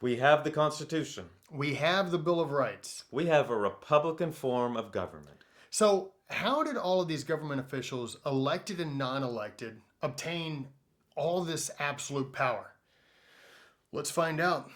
We have the Constitution. We have the Bill of Rights. We have a Republican form of government. So, how did all of these government officials, elected and non-elected, obtain all this absolute power? Let's find out.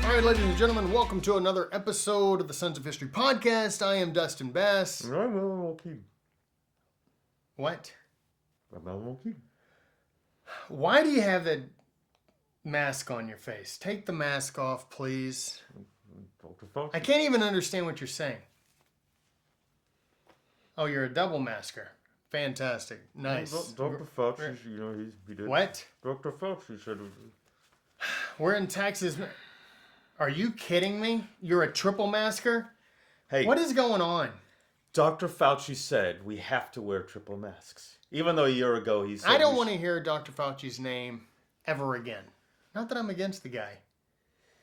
All right, ladies and gentlemen, welcome to another episode of the Sons of History podcast. I am Dustin Bass. I'm Wakim. What? I'm Wakim. Why do you have that mask on your face? Take the mask off, please. I can't even understand what you're saying. Oh, you're a double masker. Fantastic. Nice. Dr. Fauci, he did. What? Dr. Fauci said. We're in Texas. Are you kidding me? You're a triple masker? Hey, What is going on? Dr. Fauci said we have to wear triple masks. Even though a year ago he said I don't want to hear Dr. Fauci's name ever again. Not that I'm against the guy.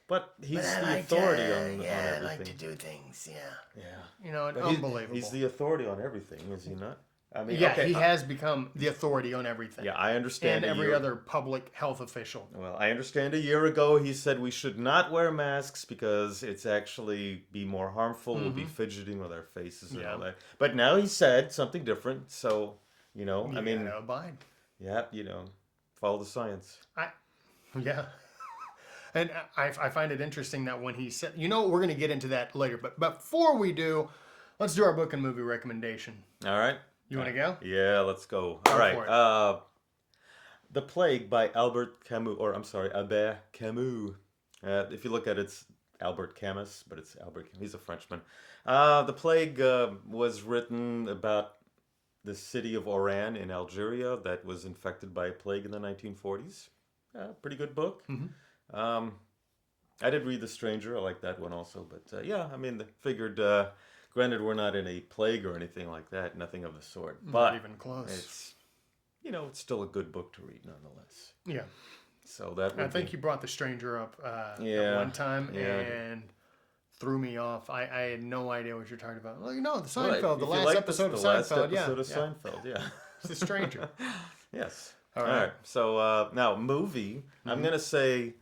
But he's the authority on everything. Yeah, I like to do things, yeah. Yeah. You know, But unbelievable. He's the authority on everything, is he not? I mean, yeah, okay, he has become the authority on everything. Yeah, I understand. And every other public health official. Well, I understand a year ago he said we should not wear masks because it's actually be more harmful. We'll be fidgeting with our faces and all that. But now he said something different. So, I mean, gotta abide. yeah, follow the science. Yeah. And I find it interesting that when he said, we're going to get into that later. But before we do, let's do our book and movie recommendation. All right. You want to go? Yeah, let's go. Go All for right. it. The Plague by Albert Camus. If you look at it, it's Albert Camus, but it's Albert Camus. He's a Frenchman. The Plague was written about the city of Oran in Algeria that was infected by a plague in the 1940s. Pretty good book. I did read The Stranger. I like that one also. But figured... Granted, we're not in a plague or anything like that. Nothing of the sort. But not even close. It's, it's still a good book to read nonetheless. Yeah. So that I think you brought The Stranger up at one time and threw me off. I had no idea what you're talking about. Well, the Seinfeld, the last episode of Seinfeld. Yeah. It's The Stranger. Yes. All right. So now, movie. I'm going to say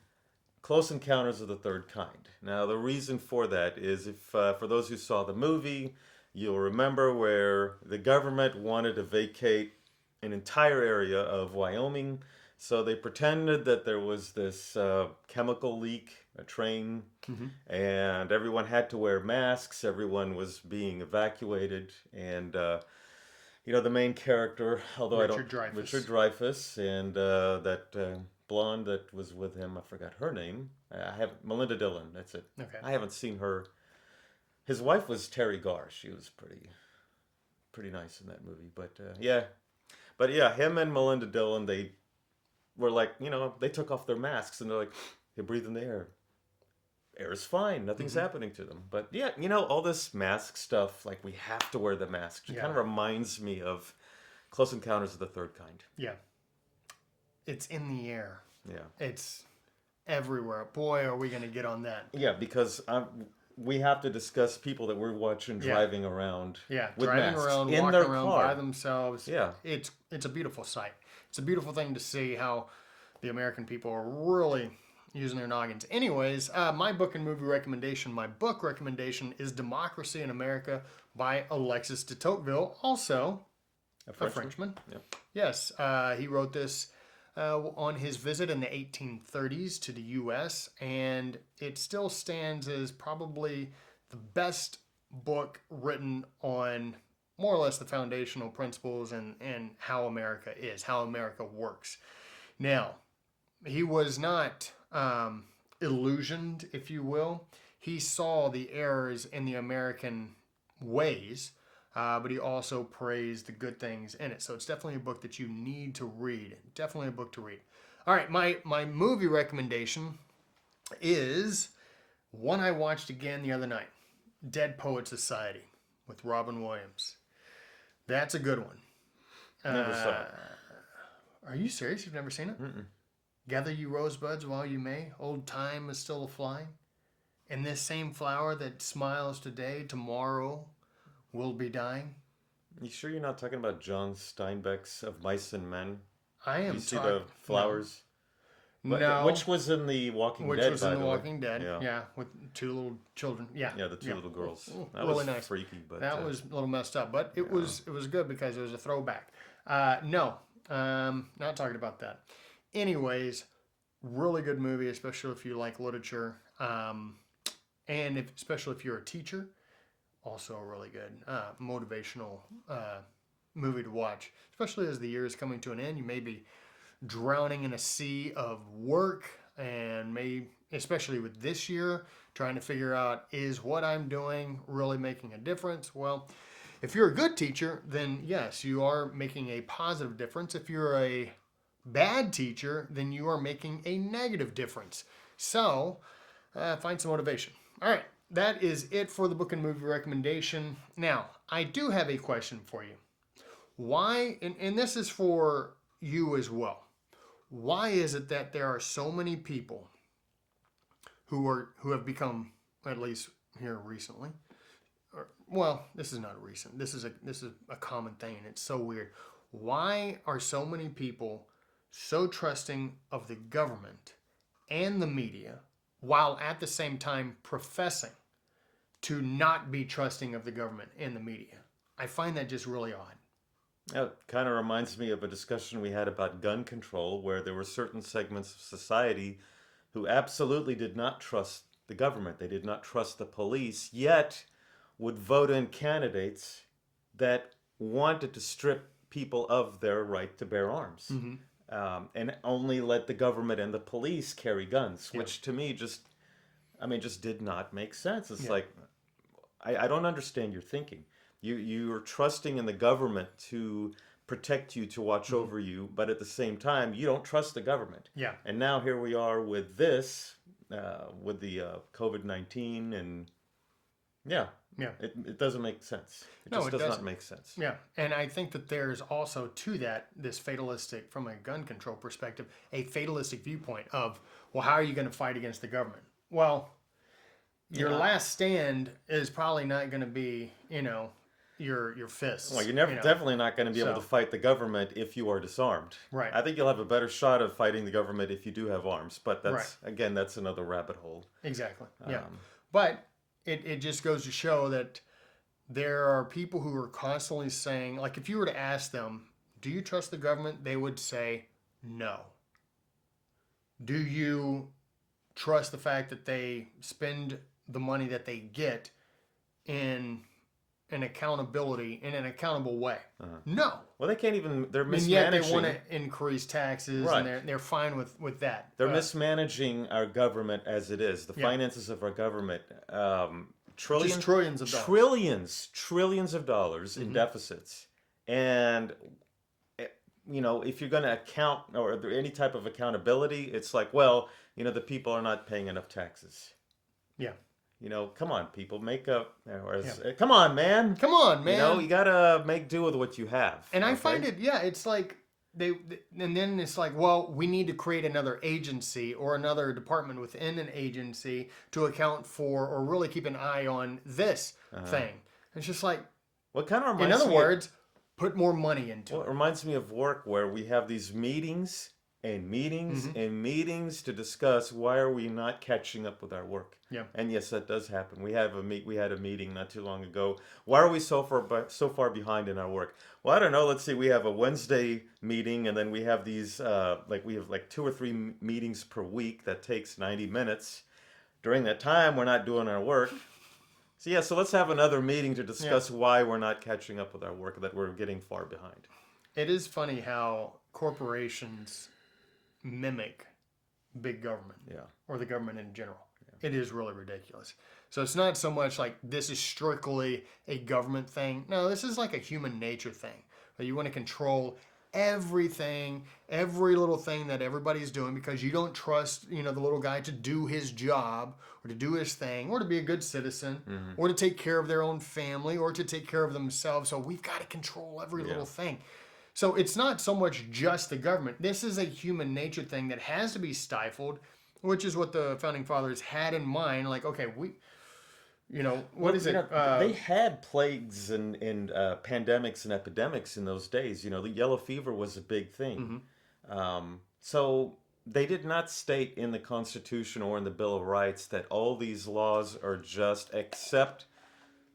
Close Encounters of the Third Kind. Now, the reason for that is if for those who saw the movie, you'll remember where the government wanted to vacate an entire area of Wyoming. So they pretended that there was this chemical leak, a train, and everyone had to wear masks. Everyone was being evacuated. And, the main character, although Richard Dreyfuss, and that... blonde that was with him, I forgot her name. Melinda Dillon. That's it. Okay. I haven't seen her. His wife was Terry Garr. She was pretty nice in that movie. But him and Melinda Dillon, they were like, they took off their masks and they're like, they breathe in the air. Air is fine. Nothing's happening to them. But yeah, all this mask stuff, like we have to wear the mask. It kind of reminds me of Close Encounters of the Third Kind. Yeah. It's in the air. Yeah. It's everywhere. Boy, are we going to get on that. Yeah, because we have to discuss people that we're watching driving around. Yeah, with driving masks around, in walking their around car by themselves. Yeah. It's a beautiful sight. It's a beautiful thing to see how the American people are really using their noggins. Anyways, my book and movie recommendation, my book recommendation is Democracy in America by Alexis de Tocqueville, also a Frenchman. Yep. Yes, he wrote this on his visit in the 1830s to the U.S., and it still stands as probably the best book written on more or less the foundational principles and how America is, how America works. Now, he was not illusioned, if you will. He saw the errors in the American ways, but he also praised the good things in it. So it's definitely a book that you need to read. Definitely a book to read. All right, my movie recommendation is one I watched again the other night, Dead Poet Society with Robin Williams. That's a good one. Never saw it. Are you serious? You've never seen it? Mm-mm. Gather you rosebuds while you may. Old time is still a-flying. And this same flower that smiles today, tomorrow will be dying. You sure you're not talking about John Steinbeck's Of Mice and Men? I am You see the flowers? No. Which was in The Walking Which Dead, was by in The the way. Walking Dead. Yeah. Yeah, with 2 little children. Yeah. Yeah, the 2 little girls. That really was nice. freaky, but That was a little messed up, but it was good because it was a throwback. No, not talking about that. Anyways, really good movie, especially if you like literature, and especially if you're a teacher. Also a really good motivational movie to watch, especially as the year is coming to an end. You may be drowning in a sea of work, and especially with this year, trying to figure out, is what I'm doing really making a difference? Well, if you're a good teacher, then yes, you are making a positive difference. If you're a bad teacher, then you are making a negative difference. So find some motivation. All right, that is it for the book and movie recommendation. Now, I do have a question for you. Why, and this is for you as well, why is it that there are so many people who have become, at least here recently, well, this is not recent. This is a common thing, and it's so weird. Why are so many people so trusting of the government and the media, while at the same time professing to not be trusting of the government and the media? I find that just really odd. It kind of reminds me of a discussion we had about gun control, where there were certain segments of society who absolutely did not trust the government. They did not trust the police, yet would vote in candidates that wanted to strip people of their right to bear arms. And only let the government and the police carry guns, which to me just did not make sense. It's like, I don't understand your thinking. You're trusting in the government to protect you, to watch over you, but at the same time, you don't trust the government. Yeah. And now here we are with this, with the COVID-19, and it doesn't make sense. It just does not make sense. Yeah, and I think that there's also to that, this fatalistic, from a gun control perspective, a fatalistic viewpoint of, well, how are you going to fight against the government? Well, your last stand is probably not going to be, your fists. Well, you're definitely not going to be able to fight the government if you are disarmed. Right. I think you'll have a better shot of fighting the government if you do have arms, but that's another rabbit hole. Exactly. Yeah. But it just goes to show that there are people who are constantly saying, like, if you were to ask them, do you trust the government? They would say no. Do you trust the fact that they spend the money that they get in an accountable way? No. Well, they can't even, they're mismanaging. And yet they want to increase taxes, and they're fine with that. They're mismanaging our government as it is. The finances of our government, trillions of dollars in deficits. And, if you're going to account, or any type of accountability, it's like, well, the people are not paying enough taxes. Yeah. Come on, people, make up. Come on, man. Come on, man. You gotta make do with what you have. And I find it, it's like and then it's like, well, we need to create another agency or another department within an agency to account for or really keep an eye on this thing. It's just like, what kind of reminds in other words, put more money into it. It reminds me of work where we have these meetings and meetings and meetings to discuss why are we not catching up with our work. Yeah. And yes, that does happen. We had a meeting not too long ago. Why are we so far behind in our work? Well, I don't know. Let's see. We have a Wednesday meeting, and then we have these we have 2 or 3 meetings per week that takes 90 minutes. During that time, we're not doing our work. So let's have another meeting to discuss why we're not catching up with our work, that we're getting far behind. It is funny how corporations mimic big government, or the government in general. It is really ridiculous. So it's not so much like this is strictly a government thing. No, this is like a human nature thing. You want to control everything, every little thing that everybody's doing, because you don't trust, the little guy to do his job or to do his thing or to be a good citizen or to take care of their own family or to take care of themselves. So we've got to control every little thing. So it's not so much just the government. This is a human nature thing that has to be stifled. Which is what the founding fathers had in mind. Like, okay, what is it? They had plagues and pandemics and epidemics in those days. The yellow fever was a big thing. So they did not state in the Constitution or in the Bill of Rights that all these laws are just except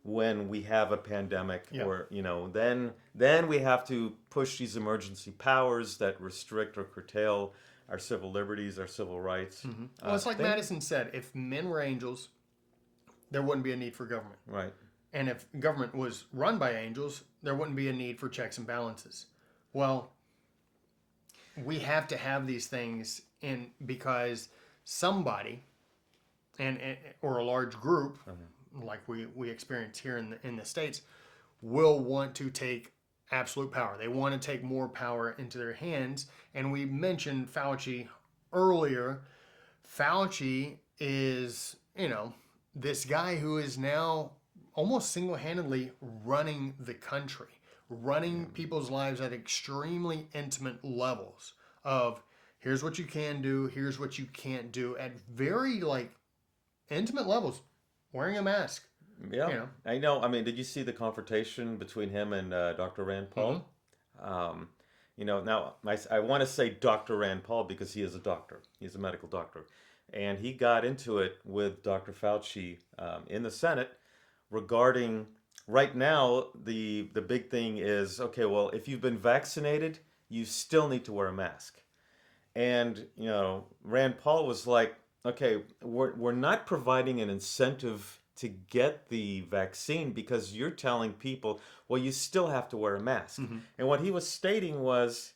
when we have a pandemic or then we have to push these emergency powers that restrict or curtail our civil liberties, our civil rights. Well, it's like Madison said, if men were angels, there wouldn't be a need for government. Right. And if government was run by angels, there wouldn't be a need for checks and balances. Well, we have to have these things in because somebody or a large group, like we experience here in the States, will want to take absolute power. They want to take more power into their hands. And we mentioned Fauci earlier. Fauci is, this guy who is now almost single-handedly running the country, running people's lives at extremely intimate levels of here's what you can do, here's what you can't do at very intimate levels, wearing a mask. Yeah, I know. I mean, did you see the confrontation between him and Dr. Rand Paul? Now I want to say Dr. Rand Paul because he is a doctor. He's a medical doctor. And he got into it with Dr. Fauci in the Senate regarding right now the big thing is, okay, well, if you've been vaccinated, you still need to wear a mask. And, Rand Paul was like, okay, we're not providing an incentive to get the vaccine because you're telling people, well, you still have to wear a mask. And what he was stating was,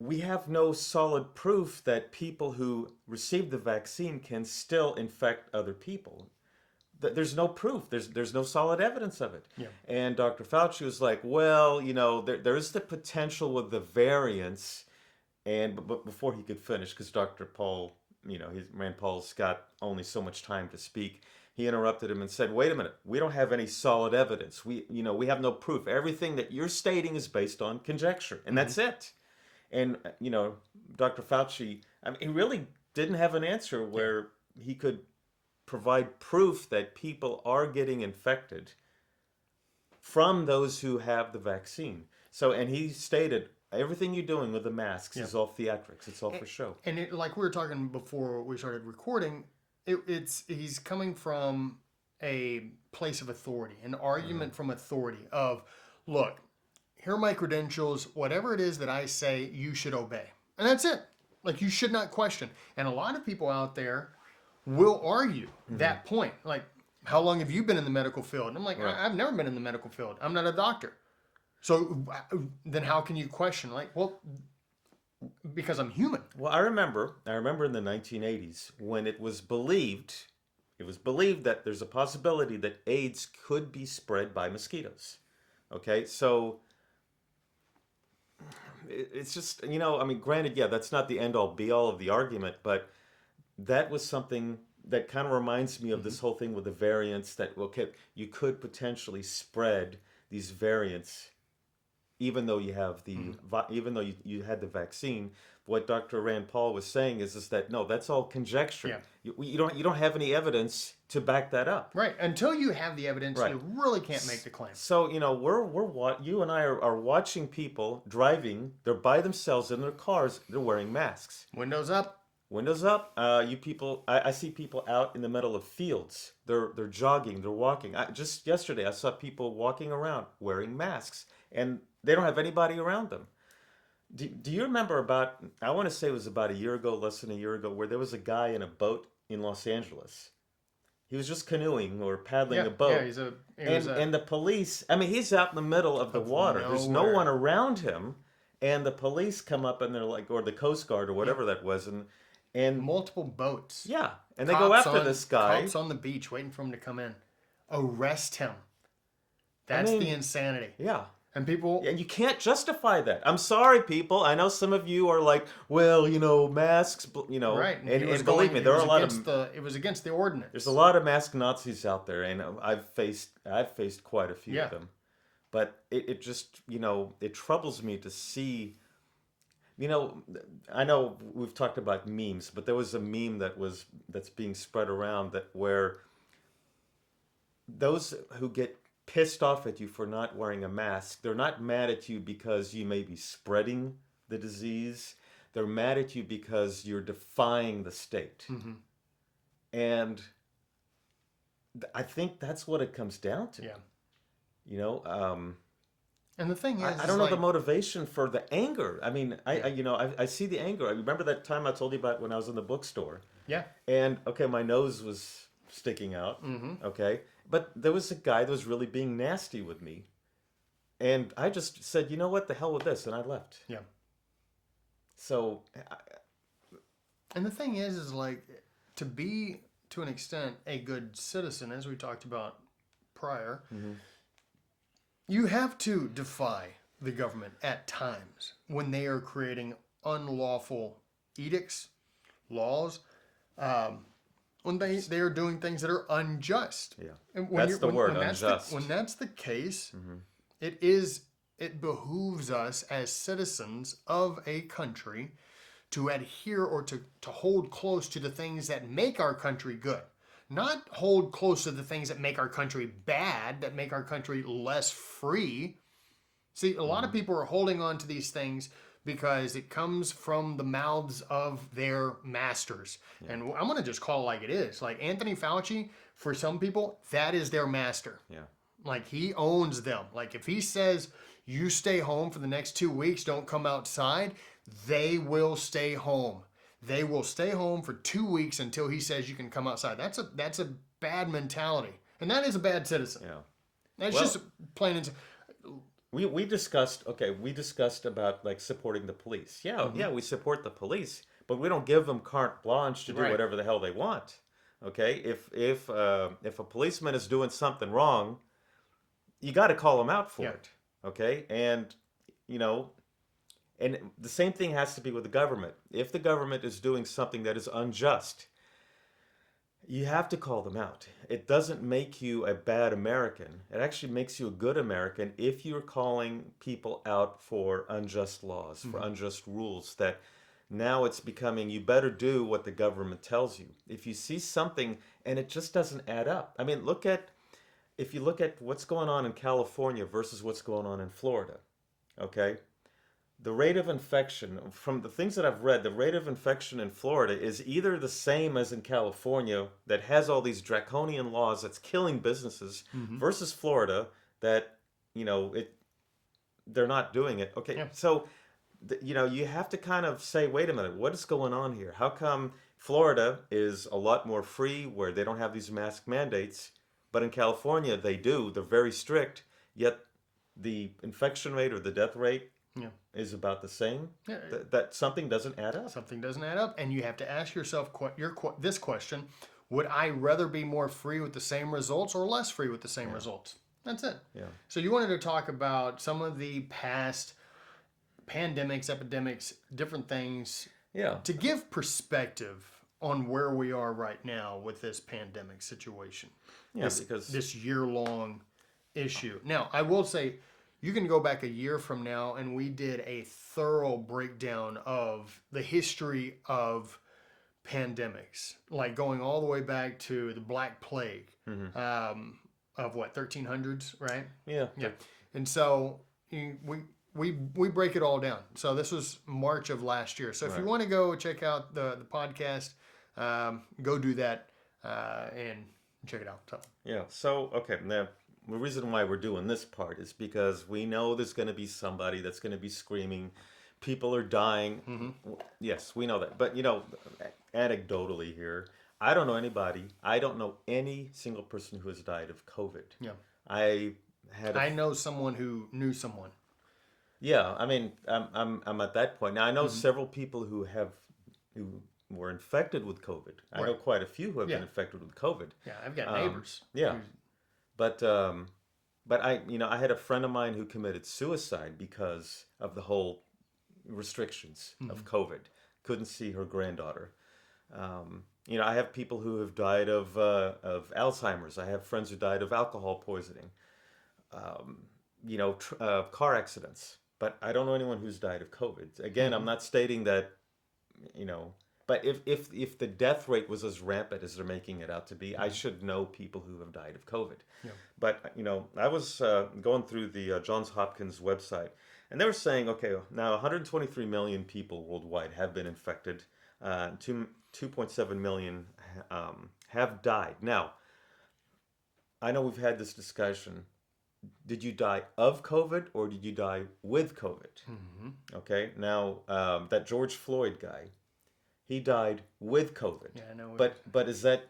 we have no solid proof that people who receive the vaccine can still infect other people. There's no proof. There's no solid evidence of it. Yeah. And Dr. Fauci was like, well, there is the potential with the variants. But before he could finish, because Dr. Paul, Rand Paul's got only so much time to speak, he interrupted him and said, wait a minute, we don't have any solid evidence. We have no proof. Everything that you're stating is based on conjecture, and that's it. And, Dr. Fauci, I mean, he really didn't have an answer where he could provide proof that people are getting infected from those who have the vaccine. So, and he stated, everything you're doing with the masks is all theatrics. It's all for show. And like we were talking before we started recording, he's coming from a place of authority, an argument from authority of, look, here are my credentials. Whatever it is that I say, you should obey. And that's it. Like, you should not question. And a lot of people out there will argue that point. Like, how long have you been in the medical field? And I'm like, I've never been in the medical field. I'm not a doctor. So then how can you question? Like, well, because I'm human. Well, I remember in the 1980s when it was believed that there's a possibility that AIDS could be spread by mosquitoes. Okay, so it's just, I mean, granted, that's not the end-all be-all of the argument, but that was something that kind of reminds me of this whole thing with the variants that, okay, you could potentially spread these variants even though you have even though you had the vaccine. What Dr. Rand Paul was saying is that no, that's all conjecture. Yeah. You don't have any evidence to back that up. Right. Until you have the evidence, you really can't make the claim. So you and I are watching people driving. They're by themselves in their cars. They're wearing masks. Windows up. Windows up. You people. I see people out in the middle of fields. They're jogging. They're walking. Just yesterday, I saw people walking around wearing masks, and they don't have anybody around them. Do you remember I want to say it was about a year ago, less than a year ago, where there was a guy in a boat in Los Angeles. He was just canoeing or paddling a boat. Yeah, and the police, I mean, he's out in the middle of the water. Nowhere. There's no one around him. And the police come up and they're like, or the Coast Guard or whatever that was. And multiple boats. Yeah. And they go after this guy. Cops on the beach waiting for him to come in. Arrest him. That's the insanity. Yeah. And people... And you can't justify that. I'm sorry, people. I know some of you are like, well, masks, Right. And believe me, there are a lot of... It was against the ordinance. There's a lot of mask Nazis out there, and I've faced quite a few of them. But it just, it troubles me to see... You know, I know we've talked about memes, but there was a meme that's being spread around that where those who get pissed off at you for not wearing a mask, they're not mad at you because you may be spreading the disease. They're mad at you because you're defying the state. Mm-hmm. And I think that's what it comes down to. Yeah. You know, And the thing is, I don't know the motivation for the anger. I mean, I see the anger. I remember that time I told you about when I was in the bookstore. Yeah. And okay, my nose was sticking out. Mm-hmm. Okay, but there was a guy that was really being nasty with me, and I just said, you know what, the hell with this, and I left. Yeah. So, And the thing is like to be to an extent a good citizen, as we talked about prior. mm-hmm. You have to defy the government at times when they are creating unlawful edicts, laws, when they are doing things that are unjust. Yeah, And that's the word, unjust. When that's the case, Mm-hmm. it behooves us as citizens of a country to adhere or to hold close to the things that make our country good. Not hold close to the things that make our country bad, that make our country less free. See, a lot of people are holding on to these things because it comes from the mouths of their masters. Yeah. And I'm going to just call it like it is. Like Anthony Fauci, for some people, that is their master. Yeah. Like he owns them. Like if he says, you stay home for the next 2 weeks, don't come outside, they will stay home. They will stay home for 2 weeks until he says you can come outside. That's a bad mentality, and that is a bad citizen. Yeah, that's just plain and. We discussed about like supporting the police. Yeah, Mm-hmm. yeah, we support the police, but we don't give them carte blanche to do Right. whatever the hell they want. Okay, if a policeman is doing something wrong, you got to call him out for Yeah. it. Okay, and you know. And the same thing has to be with the government. If the government is doing something that is unjust, you have to call them out. It doesn't make you a bad American. It actually makes you a good American if you're calling people out for unjust laws, for unjust rules, that now it's becoming you better do what the government tells you. If you see something and it just doesn't add up. I mean, if you look at what's going on in California versus what's going on in Florida, okay? The rate of infection, from the things that I've read, the rate of infection in Florida is either the same as in California that has all these draconian laws that's killing businesses versus Florida that, they're not doing it. Okay, Yeah. so, you have to kind of say, wait a minute, what is going on here? How come Florida is a lot more free where they don't have these mask mandates, but in California they do, they're very strict, yet the infection rate or the death rate is about the same. Yeah. That something doesn't add up. Something doesn't add up, and you have to ask yourself this question: would I rather be more free with the same results or less free with the same results? That's it. Yeah. So you wanted to talk about some of the past pandemics, epidemics, different things. Yeah. To give perspective on where we are right now with this pandemic situation. Yeah, because this year-long issue. Now, I will say, you can go back a year from now and we did a thorough breakdown of the history of pandemics, like going all the way back to the Black Plague of 1300s, right? Yeah. And so we break it all down. So this was March of last year. So if you want to go check out the podcast, go do that and check it out. So. Yeah. So okay, now the reason why we're doing this part is because we know there's going to be somebody that's going to be screaming, people are dying. Mm-hmm. Yes, we know that. But, anecdotally here, I don't know any single person who has died of COVID. Yeah. I know someone who knew someone. Yeah, I mean, I'm at that point. Now, I know several people who were infected with COVID. I know quite a few who have been infected with COVID. Yeah, I've got neighbors. Yeah. But I had a friend of mine who committed suicide because of the whole restrictions of COVID. Couldn't see her granddaughter. I have people who have died of Alzheimer's. I have friends who died of alcohol poisoning. Car accidents. but I don't know anyone who's died of COVID. Again, I'm not stating that, but if the death rate was as rampant as they're making it out to be, I should know people who have died of COVID. Yeah. But, I was going through the Johns Hopkins website, and they were saying, okay, now 123 million people worldwide have been infected. 2.7 million have died. Now, I know we've had this discussion. Did you die of COVID or did you die with COVID? Okay, now that George Floyd guy, he died with COVID. Yeah, I know. But is that?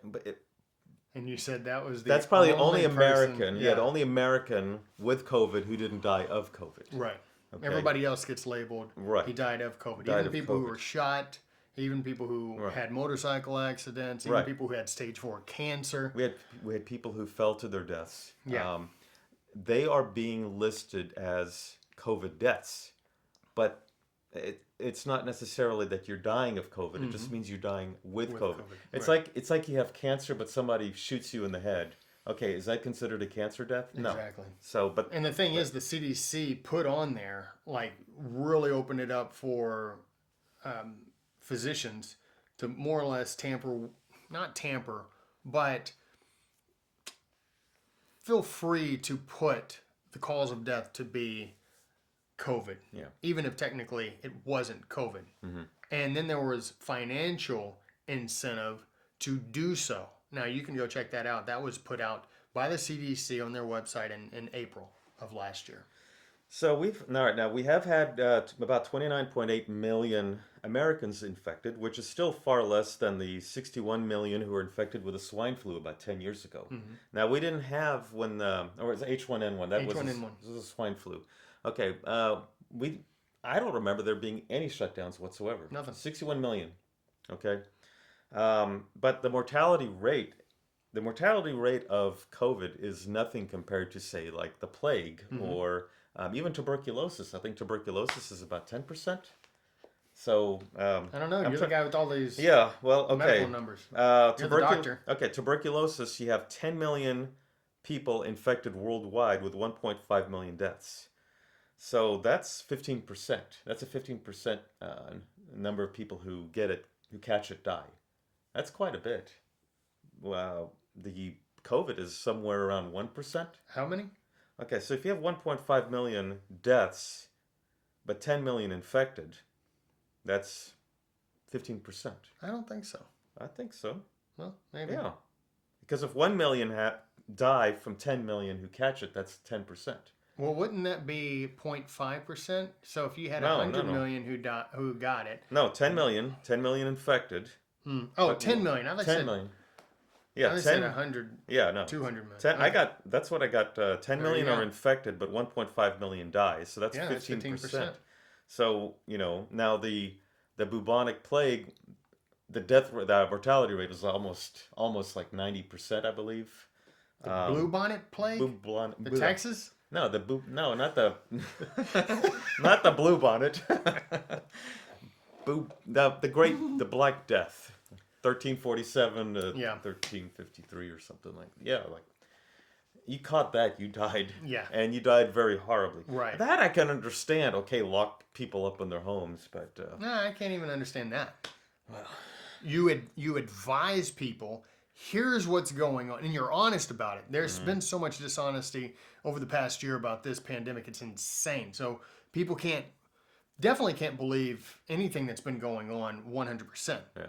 And you said that was that's probably the only person- American. Yeah, the only American with COVID who didn't die of COVID. Right. Okay. Everybody else gets labeled. Right. He died of COVID. Died even of people who COVID. were shot. Even people who Right. had motorcycle accidents. Even Right. people who had stage 4 cancer. We had people who fell to their deaths. Yeah. They are being listed as COVID deaths, but it's not necessarily that you're dying of COVID. It just means you're dying with COVID. It's like you have cancer, but somebody shoots you in the head. Okay, is that considered a cancer death? No. Exactly. So, And the thing is, the CDC put on there, like, really opened it up for physicians to more or less not tamper, but feel free to put the cause of death to be COVID. Yeah. Even if technically it wasn't COVID. And then there was financial incentive to do so. Now you can go check that out. That was put out by the CDC on their website in April of last year. So we have had about 29.8 million Americans infected, which is still far less than the 61 million who were infected with the swine flu about 10 years ago. Now we didn't have or it was H1N1. That H1N1. was a swine flu. Okay, I don't remember there being any shutdowns whatsoever. Nothing. 61 million. Okay, but the mortality rate of COVID is nothing compared to, say, like the plague or even tuberculosis. I think tuberculosis is about 10%. So I don't know. You're the guy with all these medical numbers. You're the doctor. Okay, tuberculosis. You have 10 million people infected worldwide with 1.5 million deaths. So that's 15%. That's a 15% number of people who catch it, die. That's quite a bit. Wow. The COVID is somewhere around 1%. How many? Okay, so if you have 1.5 million deaths, but 10 million infected, that's 15%. I don't think so. I think so. Well, maybe. Yeah. Because if 1 million die from 10 million who catch it, that's 10%. Well, wouldn't that be 0.5%? So if you had No, 100 no. million who got it. No, 10 million infected. Oh, 10 million. I thought 10 said, million. I Yeah, thought 10. said 100, Yeah, no. 200 million. 10, that's what I got. 10 million you are go. infected, but 1.5 million die. So that's Yeah, that's 15%. So, now the bubonic plague, the mortality rate was almost like 90%, I believe. The Bluebonnet Plague? Texas? No, not the not the blue bonnet. the Black Death, 1347 to 1353 or something like that. Yeah, like you caught that, you died. Yeah. And you died very horribly. Right. That I can understand. Okay, lock people up in their homes, but No, I can't even understand that. Well, you advise people, here's what's going on, and you're honest about it. There's been so much dishonesty over the past year about this pandemic. It's insane. So people definitely can't believe anything that's been going on 100%. yeah.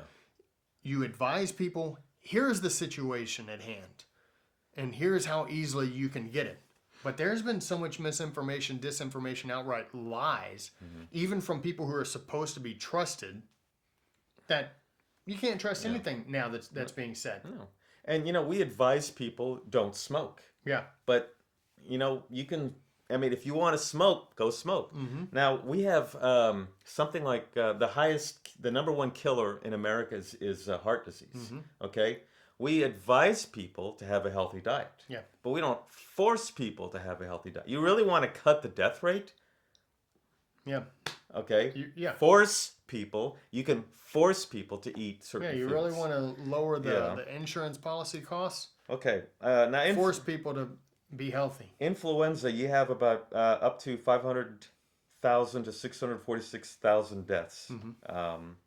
You advise people, here's the situation at hand, and here's how easily you can get it. But there's been so much misinformation, disinformation, outright lies, even from people who are supposed to be trusted, that you can't trust anything now that's being said. No. And we advise people don't smoke. Yeah. But you can. I mean, if you want to smoke, go smoke. Now we have something like the number one killer in America is heart disease. Okay, we advise people to have a healthy diet. Yeah. But we don't force people to have a healthy diet. You really want to cut the death rate? Yeah. Okay. Yeah. Force people. You can force people to eat certain Yeah, you foods. really want to lower the insurance policy costs? Okay. Now Force people to be healthy. influenza, you have about up to 600,000 to 646,000 deaths.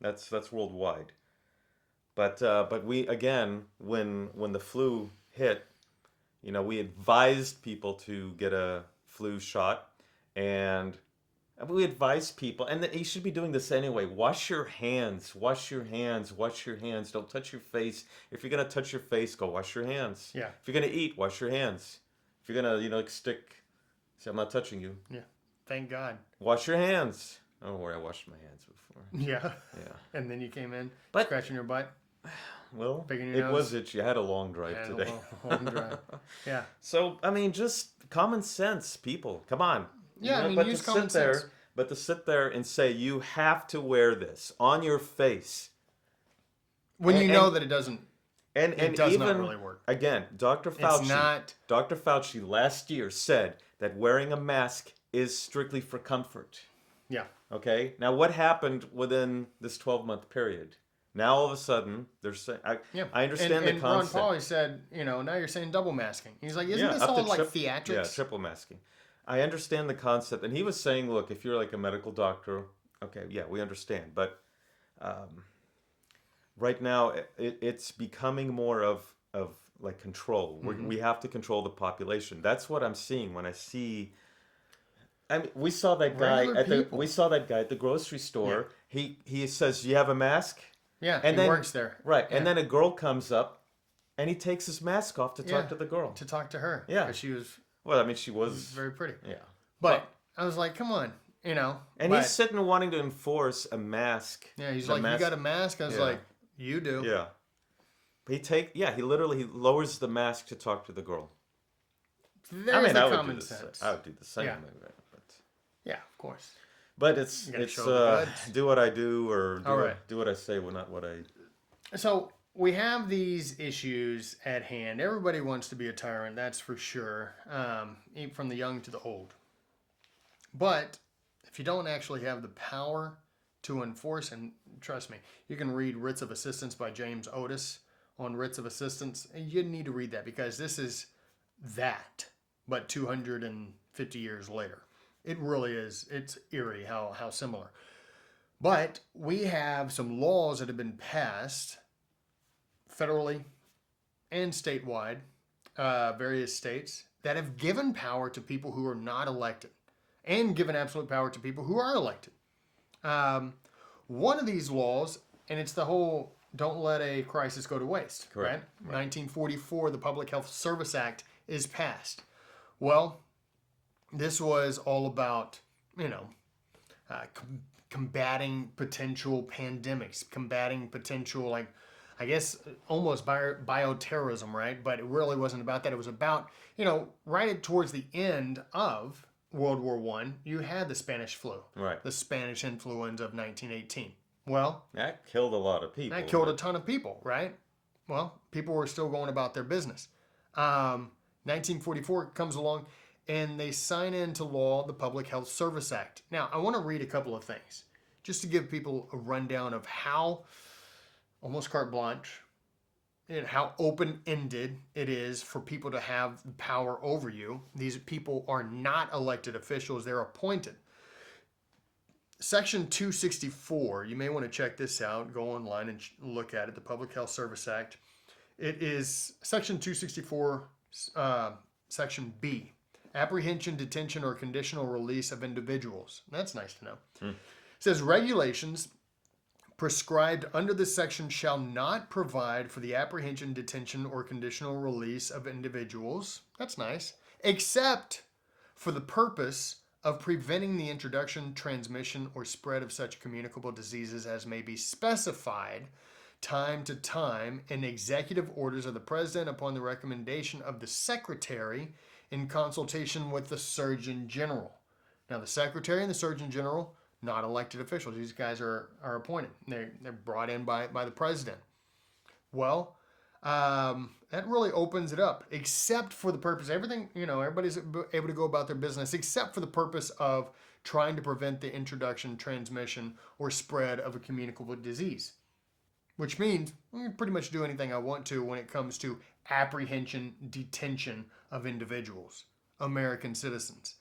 That's worldwide. But we again, when the flu hit, we advised people to get a flu shot, and we advised people, and you should be doing this anyway. Wash your hands. Wash your hands. Wash your hands. Don't touch your face. If you're gonna touch your face, go wash your hands. Yeah. If you're gonna eat, wash your hands. If you're gonna, stick. See, I'm not touching you. Yeah. Thank God. Wash your hands. Don't worry, I washed my hands before. Yeah. Yeah. And then you came in, But- scratching your butt. Well, Picking your it nose. was itchy. I had a long drive Yeah, today. long drive. Yeah. So, I mean, just common sense, people. Come on. Yeah, I mean, but use to common sit there, sense. But to sit there and say, you have to wear this on your face. When you And- know that it doesn't, And it does even, not really work. Again, Dr. It's Fauci. not. Dr. Fauci last year said that wearing a mask is strictly for comfort. Yeah. Okay? Now, what happened within this 12-month period? Now, all of a sudden, they're saying... Yeah. I understand and the concept. Ron Pauly said, now you're saying double masking. He's like, isn't Yeah, this up all to like Yeah, theatrics? triple masking. I understand the concept. And he was saying, look, if you're like a medical doctor, okay, yeah, we understand. But right now, it's becoming more of like control. We have to control the population. That's what I'm seeing when I see... I mean, we saw that guy at the grocery store. Yeah. He says, "You have a mask?" Yeah, and he then, works there. Right, Yeah. and then a girl comes up, and he takes his mask off to talk to the girl. To talk to her. Yeah. Because she was Well, I mean, she was very pretty. Yeah. But I was like, come on, And he's sitting wanting to enforce a mask. Yeah, he's like, you got a mask? I was like, you do. Yeah. He literally lowers the mask to talk to the girl. There's the common sense. I would do the same. Yeah. But, Yeah, of course. But it's do what I do or do what I say, well, not what I... So we have these issues at hand. Everybody wants to be a tyrant, that's for sure, from the young to the old. But if you don't actually have the power to enforce, and trust me, you can read Writs of Assistance by James Otis on Writs of Assistance, and you need to read that because this is that, but 250 years later. It really is. It's eerie how similar. But we have some laws that have been passed federally and statewide, various states, that have given power to people who are not elected and given absolute power to people who are elected. One of these laws, and it's the whole don't let a crisis go to waste. Correct. Right? 1944, the Public Health Service Act is passed. Well, this was all about, combating potential pandemics, combating potential, almost bioterrorism, right? But it really wasn't about that. It was about, right towards the end of World War I, you had the Spanish flu, right? The Spanish influenza of 1918. Well, that killed a lot of people. That killed a ton of people, right? Well, people were still going about their business. 1944 comes along, and they sign into law the Public Health Service Act. Now, I want to read a couple of things, just to give people a rundown of how, almost carte blanche, and how open-ended it is for people to have power over you. These people are not elected officials, they're appointed. Section 264, you may want to check this out, go online and look at it, the Public Health Service Act. It is Section 264, Section B. Apprehension, detention, or conditional release of individuals. That's nice to know. It says regulations prescribed under this section shall not provide for the apprehension, detention, or conditional release of individuals. That's nice. Except for the purpose of preventing the introduction, transmission, or spread of such communicable diseases as may be specified time to time in executive orders of the President upon the recommendation of the Secretary in consultation with the Surgeon General. Now, the Secretary and the Surgeon General, not elected officials. These guys are appointed. They're brought in by the President. Well, that really opens it up, except for the purpose. Everything, everybody's able to go about their business, except for the purpose of trying to prevent the introduction, transmission, or spread of a communicable disease. Which means I can pretty much do anything I want to when it comes to apprehension, detention of individuals, American citizens.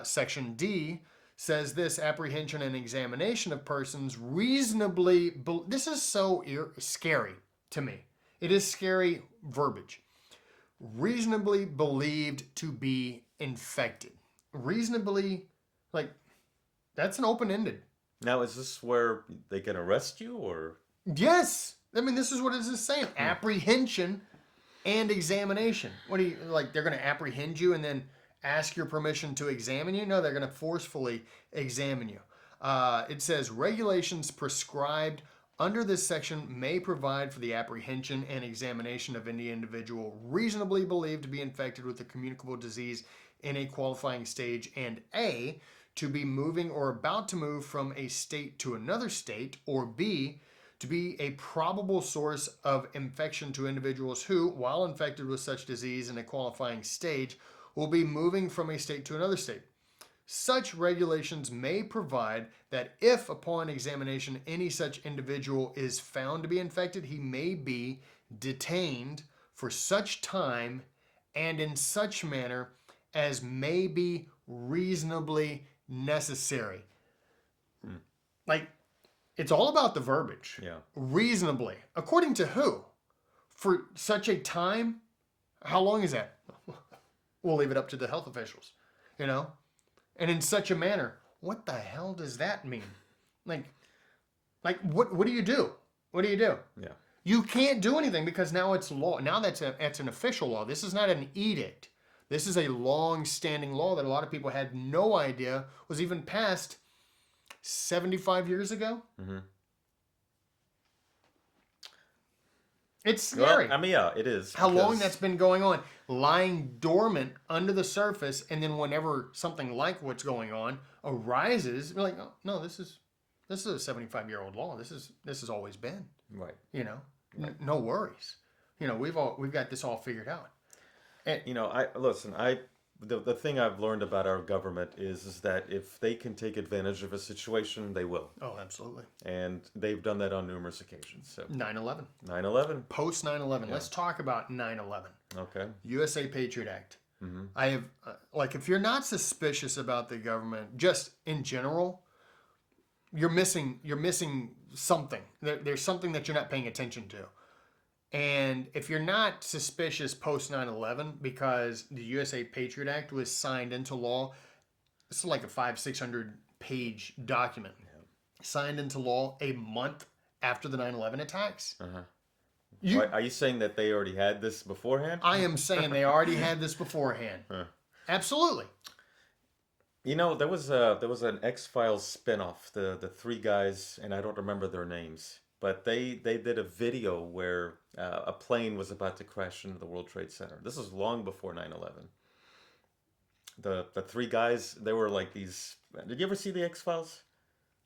Section D says this: apprehension and examination of persons reasonably. This is so scary to me. It is scary verbiage. Reasonably believed to be infected. Reasonably, like, that's an open-ended. Now, is this where they can arrest you, or? Yes. I mean, this is what it is saying. Apprehension and examination. What do you, like, they're going to apprehend you and then ask your permission to examine you? No, they're going to forcefully examine you. It says regulations prescribed under this section may provide for the apprehension and examination of any individual reasonably believed to be infected with a communicable disease in a qualifying stage, and A, to be moving or about to move from a state to another state, or B, to be a probable source of infection to individuals who, while infected with such disease in a qualifying stage, will be moving from a state to another state. Such regulations may provide that if, upon examination, any such individual is found to be infected, he may be detained for such time and in such manner as may be reasonably necessary. Like, it's all about the verbiage. Yeah. Reasonably. According to who? For such a time? How long is that? We'll leave it up to the health officials, you know? And in such a manner, what the hell does that mean? Like what do you do? What do you do? Yeah. You can't do anything because now it's law. Now that's an official law. This is not an edict. This is a long-standing law that a lot of people had no idea was even passed 75 years ago. Mm-hmm. It's scary. Well, I mean, yeah, it is. How long that's been going on, lying dormant under the surface, and then whenever something like what's going on arises, we're like, oh, no, this is a 75-year-old law. This has always been. Right. You know, no worries. You know, we've got this all figured out. And, you know, the thing I've learned about our government is that if they can take advantage of a situation, they will. oh, absolutely. And they've done that on numerous occasions. So 9/11. 9/11. Post 9/11. Let's talk about 9/11. Okay. USA Patriot Act. Mm-hmm. I have, if you're not suspicious about the government, just in general, you're missing something. There's something that you're not paying attention to. And if you're not suspicious post 9/11, because the USA Patriot Act was signed into law, it's like a 500-600 page document, signed into law a month after the 9/11 attacks. Uh-huh. Are you saying that they already had this beforehand? I am saying they already had this beforehand. Absolutely. You know, there was an X-Files spinoff, the three guys, and I don't remember their names, but they did a video where a plane was about to crash into the World Trade Center. This was long before 9/11. The three guys, they were like these. Did you ever see the X-Files?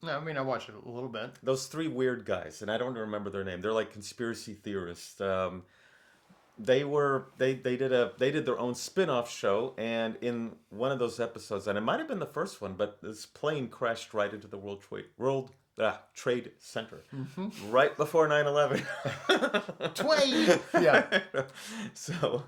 No, I mean, I watched it a little bit. Those three weird guys, and I don't remember their name. They're like conspiracy theorists. They did their own spin-off show, and in one of those episodes, and it might have been the first one, but this plane crashed right into the World Trade Center right before 9/11. Tway! Yeah. So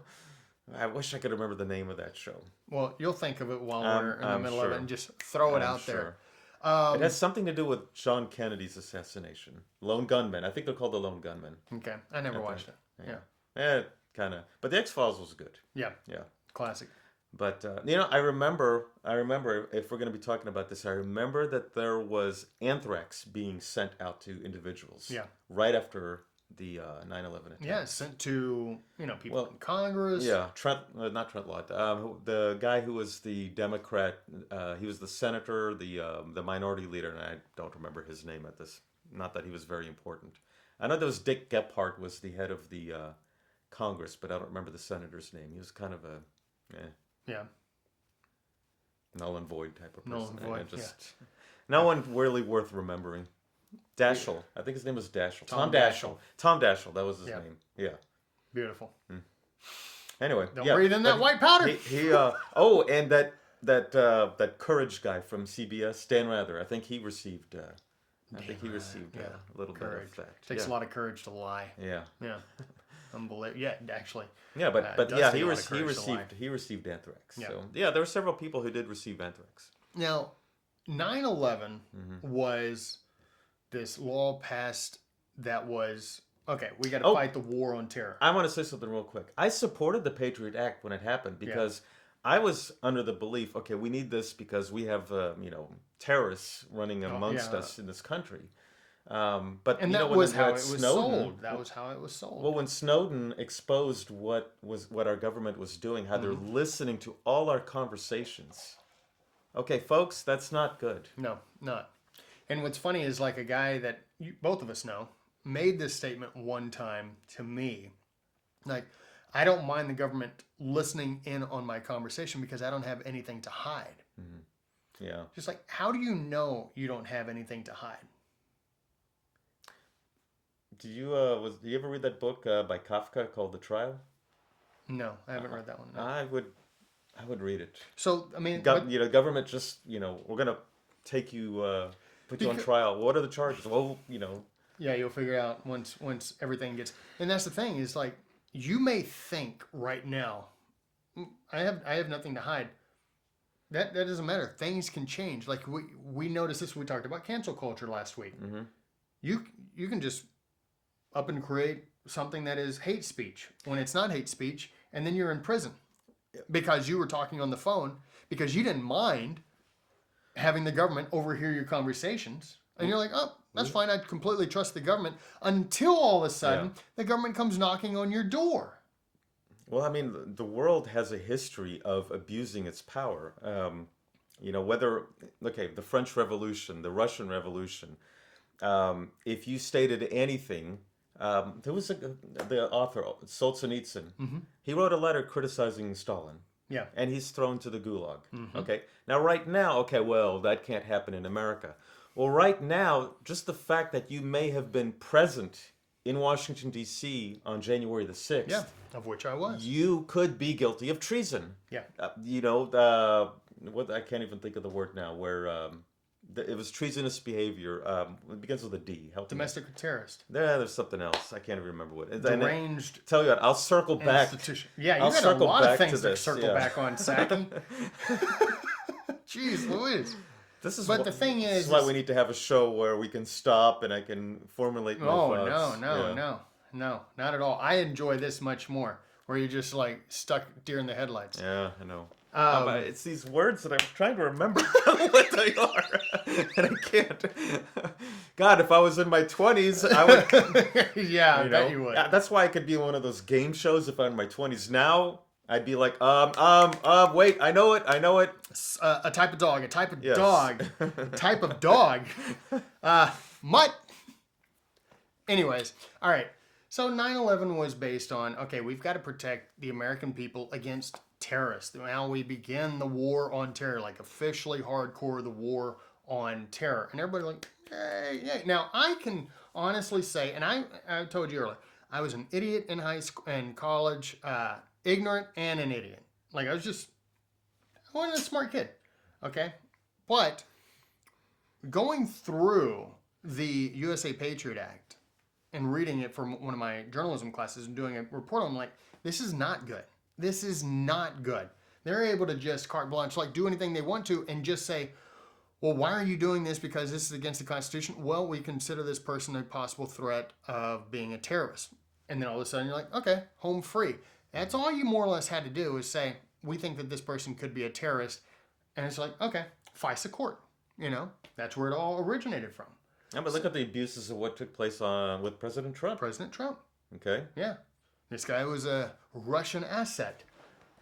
I wish I could remember the name of that show. Well, you'll think of it while we're in the middle of it and just throw it out there. It has something to do with John Kennedy's assassination. Lone Gunmen. I think they're called the Lone Gunmen. Okay. I never watched it. Yeah. Kind of. But the X-Files was good. Yeah. Yeah. Classic. But, I remember, if we're going to be talking about this, I remember that there was anthrax being sent out to individuals. Yeah. Right after the 9/11 attack. Yeah, sent to, people in Congress. Yeah, not Trent Lott. The guy who was the Democrat, he was the senator, the minority leader, and I don't remember his name at this. Not that he was very important. I know there was Dick Gephardt was the head of the Congress, but I don't remember the senator's name. He was kind of Yeah. null and void type of person. Null and void, No one really worth remembering. Daschle. I think his name was Daschle. Tom Daschle. Tom Daschle. That was his name. Yeah. Beautiful. Anyway. Don't breathe in that white powder. And that courage guy from CBS, Dan Rather. I think he received. A little courage. bit of that. Takes a lot of courage to lie. Yeah. Yeah. Unbelievable. Yeah, actually. Yeah, but he received anthrax. Yeah. So there were several people who did receive anthrax. Now, 9/11 was this law passed that was, okay, we got to fight the war on terror. I want to say something real quick. I supported the Patriot Act when it happened because I was under the belief, okay, we need this because we have, terrorists running amongst us in this country. But that was how it was sold. That was how it was sold. Well, when Snowden exposed what our government was doing, how they're listening to all our conversations. Okay, folks, that's not good. No, not. And what's funny is like a guy that both of us know made this statement one time to me. Like, I don't mind the government listening in on my conversation because I don't have anything to hide. Mm-hmm. Yeah. Just like, how do you know you don't have anything to hide? Did you ever read that book by Kafka called The Trial? No, I haven't read that one. No. I would read it. So I mean, government just we're gonna take you, put you on trial. What are the charges? Well, Yeah, you'll figure out once everything gets. And that's the thing is like you may think right now, I have nothing to hide. That doesn't matter. Things can change. Like we noticed this. We talked about cancel culture last week. Mm-hmm. You can just up and create something that is hate speech when it's not hate speech, and then you're in prison because you were talking on the phone because you didn't mind having the government overhear your conversations, and you're like, oh, that's fine. I completely trust the government until all of a sudden the government comes knocking on your door. Well, I mean, the world has a history of abusing its power. The French Revolution, the Russian Revolution. If you stated anything. There was the author, Solzhenitsyn. Mm-hmm. He wrote a letter criticizing Stalin. Yeah. And he's thrown to the gulag. Mm-hmm. Okay. Now, right now, that can't happen in America. Well, right now, just the fact that you may have been present in Washington, D.C. on January the 6th. Yeah, of which I was. You could be guilty of treason. Yeah. I can't even think of the word now, where... it was treasonous behavior. It begins with a D. Domestic terrorist. There's something else. I can't even remember what. Deranged. Tell you what, I'll circle back. Yeah, you got a lot of things to circle back on, Saki. Jeez Louise. This is the thing is... This is why we need to have a show where we can stop and I can formulate my thoughts. No, not at all. I enjoy this much more, where you're just like stuck deer in the headlights. Yeah, I know. It's these words that I'm trying to remember what they are, and I can't. God, if I was in my 20s, I would. Yeah, I bet you would. That's why I could be in one of those game shows if I'm in my 20s. Now, I'd be like, wait, I know it. A type of dog, a type of dog, type of dog. Mutt. Anyways, all right. So 9/11 was based on, okay, we've got to protect the American people against terrorists. Now we begin the war on terror, like officially hardcore the war on terror. And everybody's like, hey. Now I can honestly say, and I told you earlier, I was an idiot in high school and college, ignorant and an idiot. Like I wasn't a smart kid. Okay. But going through the USA Patriot Act and reading it from one of my journalism classes and doing a report on, like, this is not good. This is not good. They're able to just carte blanche, like do anything they want to and just say, well, why are you doing this? Because this is against the Constitution. Well, we consider this person a possible threat of being a terrorist. And then all of a sudden you're like, okay, home free. That's all you more or less had to do is say, we think that this person could be a terrorist. And it's like, okay, FISA court. That's where it all originated from. Yeah, but look at the abuses of what took place with President Trump. President Trump. Okay. Yeah. This guy was a Russian asset,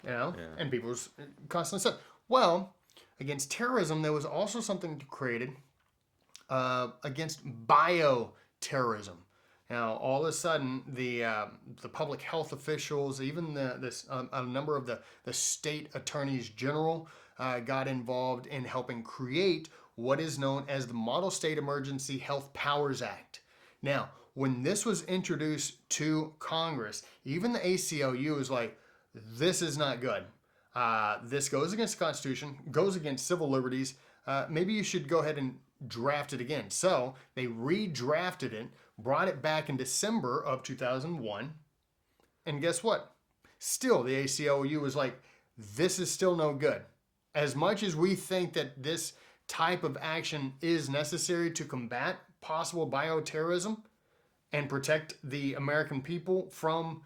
and people was constantly said, well, against terrorism, there was also something created against bioterrorism. Now, all of a sudden, the public health officials, even a number of the state attorneys general got involved in helping create what is known as the Model State Emergency Health Powers Act. Now, when this was introduced to Congress, even the ACLU was like, this is not good. This goes against the Constitution, goes against civil liberties. Maybe you should go ahead and draft it again. So they redrafted it, brought it back in December of 2001. And guess what? Still, the ACLU was like, this is still no good. As much as we think that this type of action is necessary to combat possible bioterrorism and protect the American people from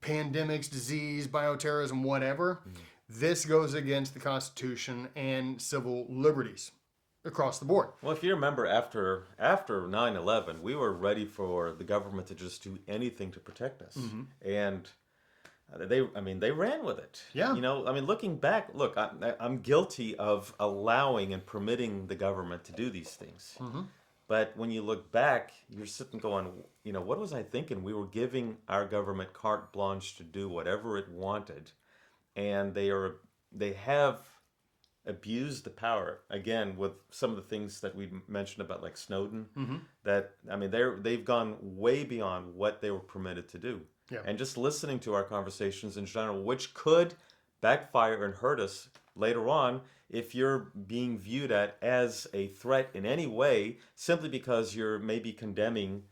pandemics, disease, bioterrorism, whatever, this goes against the Constitution and civil liberties across the board. Well, if you remember, after 9/11, we were ready for the government to just do anything to protect us, and they ran with it. Yeah. Looking back, look, I'm guilty of allowing and permitting the government to do these things. But when you look back, you're sitting going, what was I thinking? We were giving our government carte blanche to do whatever it wanted, and they have abused the power again with some of the things that we mentioned about, like Snowden. That they've gone way beyond what they were permitted to do. Yeah. And just listening to our conversations in general, which could backfire and hurt us later on if you're being viewed as a threat in any way, simply because you're maybe condemning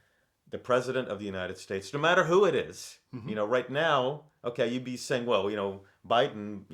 the president of the United States, no matter who it is. Right now, okay, you'd be saying, well, Biden,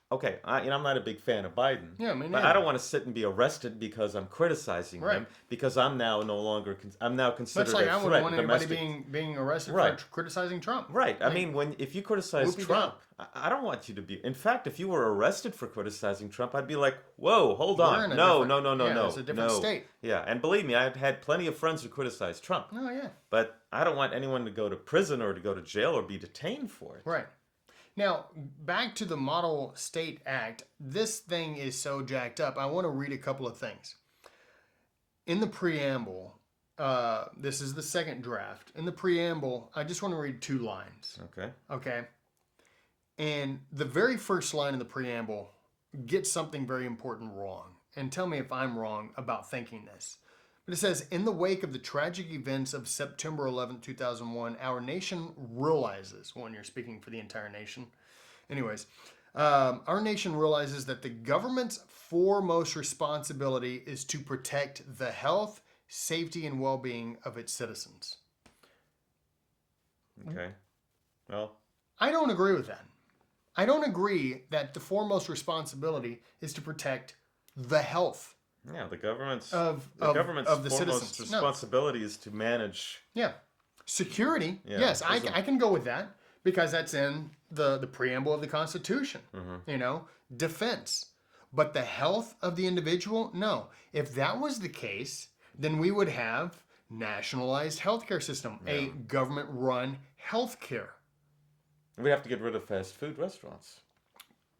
okay, I'm not a big fan of Biden. Yeah, me but neither. I don't want to sit and be arrested because I'm criticizing him, because I'm now no longer I'm now considered That's like a I threat. wouldn't want anybody domestic. being arrested Right. for criticizing Trump. Right. If you criticize whoop-de-doo. Trump, I don't want you to be. In fact, if you were arrested for criticizing Trump, I'd be like, whoa, hold We're on. in a No. different- it's a different state. Yeah, and believe me, I've had plenty of friends who criticize Trump. Oh, yeah. But I don't want anyone to go to prison or to go to jail or be detained for it. Right. Now, back to the Model State Act. This thing is so jacked up. I want to read a couple of things. In the preamble, this is the second draft. In the preamble, I just want to read 2 lines. Okay? And the very first line of the preamble gets something very important wrong. And tell me if I'm wrong about thinking this. But it says, in the wake of the tragic events of September 11, 2001, our nation realizes, when you're speaking for the entire nation, anyways, our nation realizes that the government's foremost responsibility is to protect the health, safety, and well-being of its citizens. Okay. Well, I don't agree with that. I don't agree that the foremost responsibility is to protect the health. yeah, the government's Of the foremost citizens. No. responsibility is to manage. Yeah. Security, Yeah, yes, I can go with that because that's in the preamble of the Constitution. Defense. But the health of the individual, no. If that was the case, then we would have nationalized healthcare system, a government-run healthcare. We have to get rid of fast food restaurants.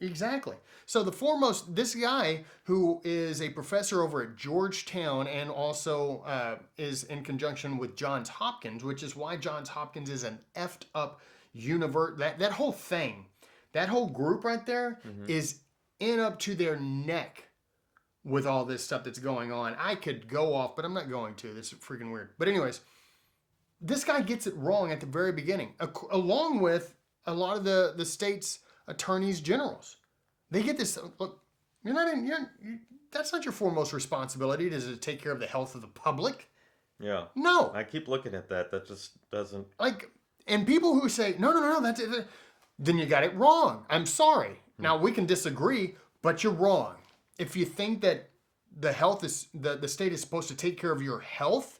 Exactly. So this guy who is a professor over at Georgetown and also is in conjunction with Johns Hopkins, which is why Johns Hopkins is an effed up universe. That whole thing, that whole group right there is in up to their neck with all this stuff that's going on. I could go off, but I'm not going to. This is freaking weird. But anyways, this guy gets it wrong at the very beginning, along with a lot of the state's attorneys generals. They get this. Look, that's not your foremost responsibility to take care of the health of the public. Yeah. No. I keep looking at that. That just doesn't. And people who say, no, that's it. Then you got it wrong. I'm sorry. Now we can disagree, but you're wrong. If you think that the health is the state is supposed to take care of your health,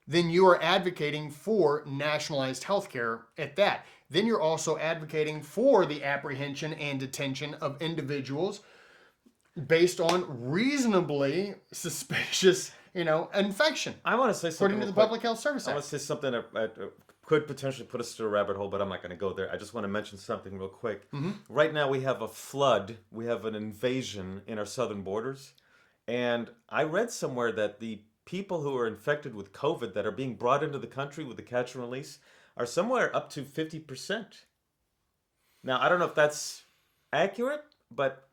then you are advocating for nationalized health care at that. Then you're also advocating for the apprehension and detention of individuals based on reasonably suspicious, infection. I want to say something. According to the Public Health Service I Act. want to say something that could potentially put us to a rabbit hole, but I'm not going to go there. I just want to mention something real quick. Right now we have a flood. We have an invasion in our southern borders. And I read somewhere that the people who are infected with COVID that are being brought into the country with the catch and release are somewhere up to 50%. Now, I don't know if that's accurate, but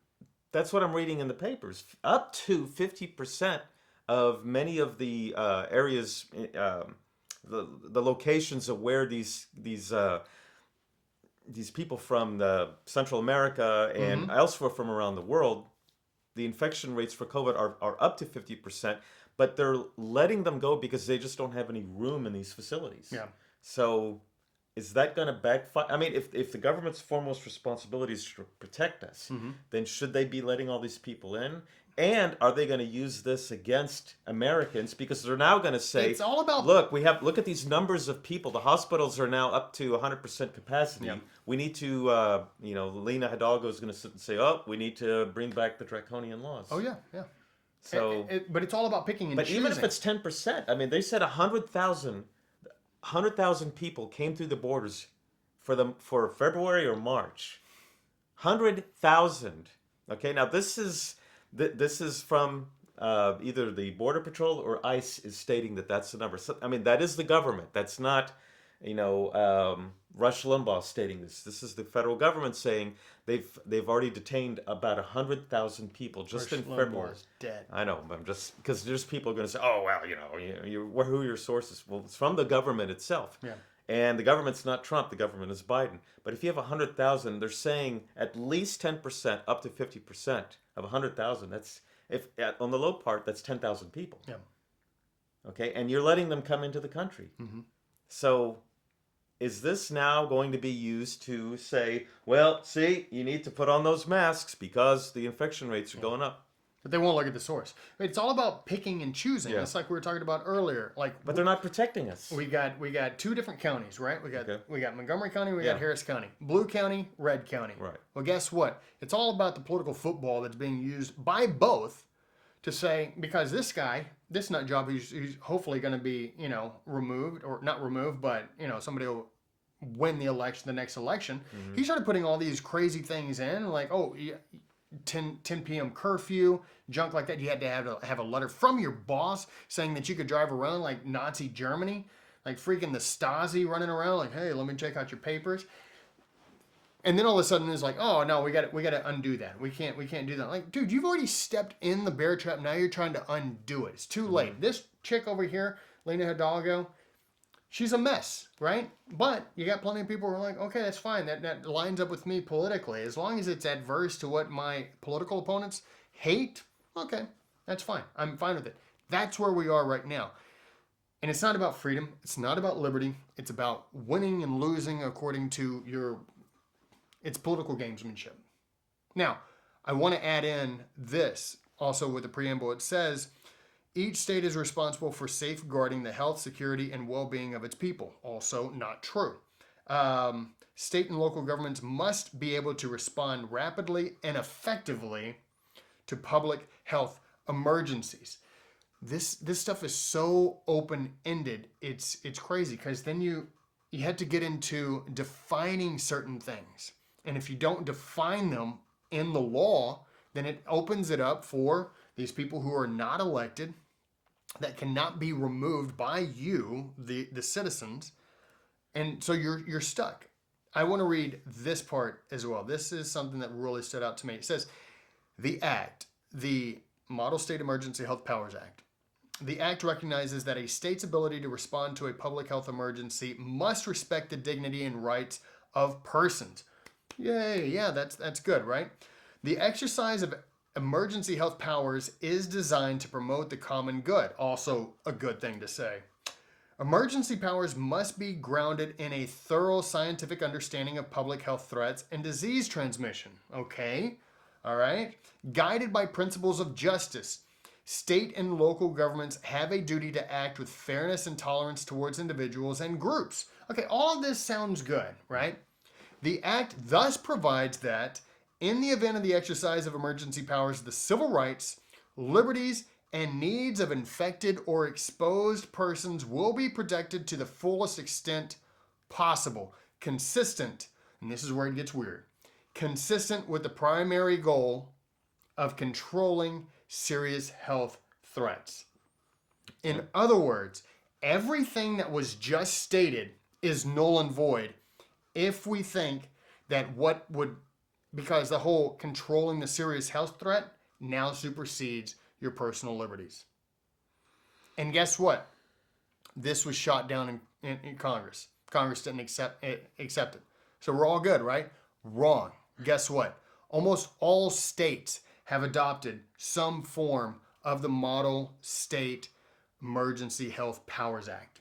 that's what I'm reading in the papers. Up to 50% of many of the areas, the locations of where these people from Central America and elsewhere from around the world, the infection rates for COVID are up to 50%, but they're letting them go because they just don't have any room in these facilities. Yeah. So is that going to backfire? I mean, if the government's foremost responsibility is to protect us, then should they be letting all these people in? And are they going to use this against Americans? Because they're now going to say, It's all about look at these numbers of people. The hospitals are now up to 100% capacity. Yeah. We need to, Lena Hidalgo is going to sit and say, oh, we need to bring back the draconian laws. Oh yeah, yeah. So, But it's all about picking and but choosing. even if it's 10%, I mean, they said 100,000 people came through the borders for February or March. 100,000. Okay, now this is from either the Border Patrol or ICE is stating that that's the number. So, I mean, that is the government. That's not, Rush Limbaugh stating this. This is the federal government saying they've already detained about 100,000 people just in February. Is dead. I know, but I'm just because there's people going to say, "Oh, well, who are your sources?" Well, it's from the government itself. Yeah. And the government's not Trump. The government is Biden. But if you have 100,000, they're saying at least 10%, up to 50% of 100,000. That's on the low part, that's 10,000 people. Yeah. Okay, and you're letting them come into the country. So, is this now going to be used to say, well, see, you need to put on those masks because the infection rates are going up? But they won't look at the source. It's all about picking and choosing. Yeah. It's like we were talking about earlier. But they're not protecting us. We got two different counties, right? We got Montgomery County, we Yeah. got Harris County. Blue County, Red County. Right. Well, guess what? It's all about the political football that's being used by both to say, because this guy, this nut job, he's hopefully going to be, removed, or not removed, but, somebody will win the next election. He started putting all these crazy things in, like, 10 p.m. curfew, junk like that. You had to have a letter from your boss saying that you could drive around like Nazi Germany, like freaking the Stasi running around, like, hey, let me check out your papers. And then all of a sudden it's like, oh no, we got to undo that. We can't do that. Like, dude, you've already stepped in the bear trap. Now you're trying to undo it. It's too late. This chick over here, Lena Hidalgo, she's a mess, right? But you got plenty of people who are like, okay, that's fine. That lines up with me politically. As long as it's adverse to what my political opponents hate, okay, that's fine. I'm fine with it. That's where we are right now. And it's not about freedom. It's not about liberty. It's about winning and losing according to it's political gamesmanship. Now, I want to add in this also with the preamble. It says, each state is responsible for safeguarding the health, security, and well-being of its people. Also not true. State and local governments must be able to respond rapidly and effectively to public health emergencies. This stuff is so open-ended. It's crazy because then you have to get into defining certain things. And if you don't define them in the law, then it opens it up for these people who are not elected, that cannot be removed by you, the citizens, and so you're stuck. I want to read this part as well. This is something that really stood out to me. It says, the Act, the Model State Emergency Health Powers Act. The Act recognizes that a state's ability to respond to a public health emergency must respect the dignity and rights of persons. Yay, yeah, that's good, right? The exercise of emergency health powers is designed to promote the common good. Also a good thing to say. Emergency powers must be grounded in a thorough scientific understanding of public health threats and disease transmission. Okay, all right. Guided by principles of justice, state and local governments have a duty to act with fairness and tolerance towards individuals and groups. Okay, all of this sounds good, right? The Act thus provides that in the event of the exercise of emergency powers, the civil rights, liberties, and needs of infected or exposed persons will be protected to the fullest extent possible, consistent, and this is where it gets weird, consistent with the primary goal of controlling serious health threats. In other words, everything that was just stated is null and void if we think that because the whole controlling the serious health threat now supersedes your personal liberties. And guess what? This was shot down in Congress. Congress didn't accept it. So we're all good, right? Wrong. Guess what? Almost all states have adopted some form of the Model State Emergency Health Powers Act.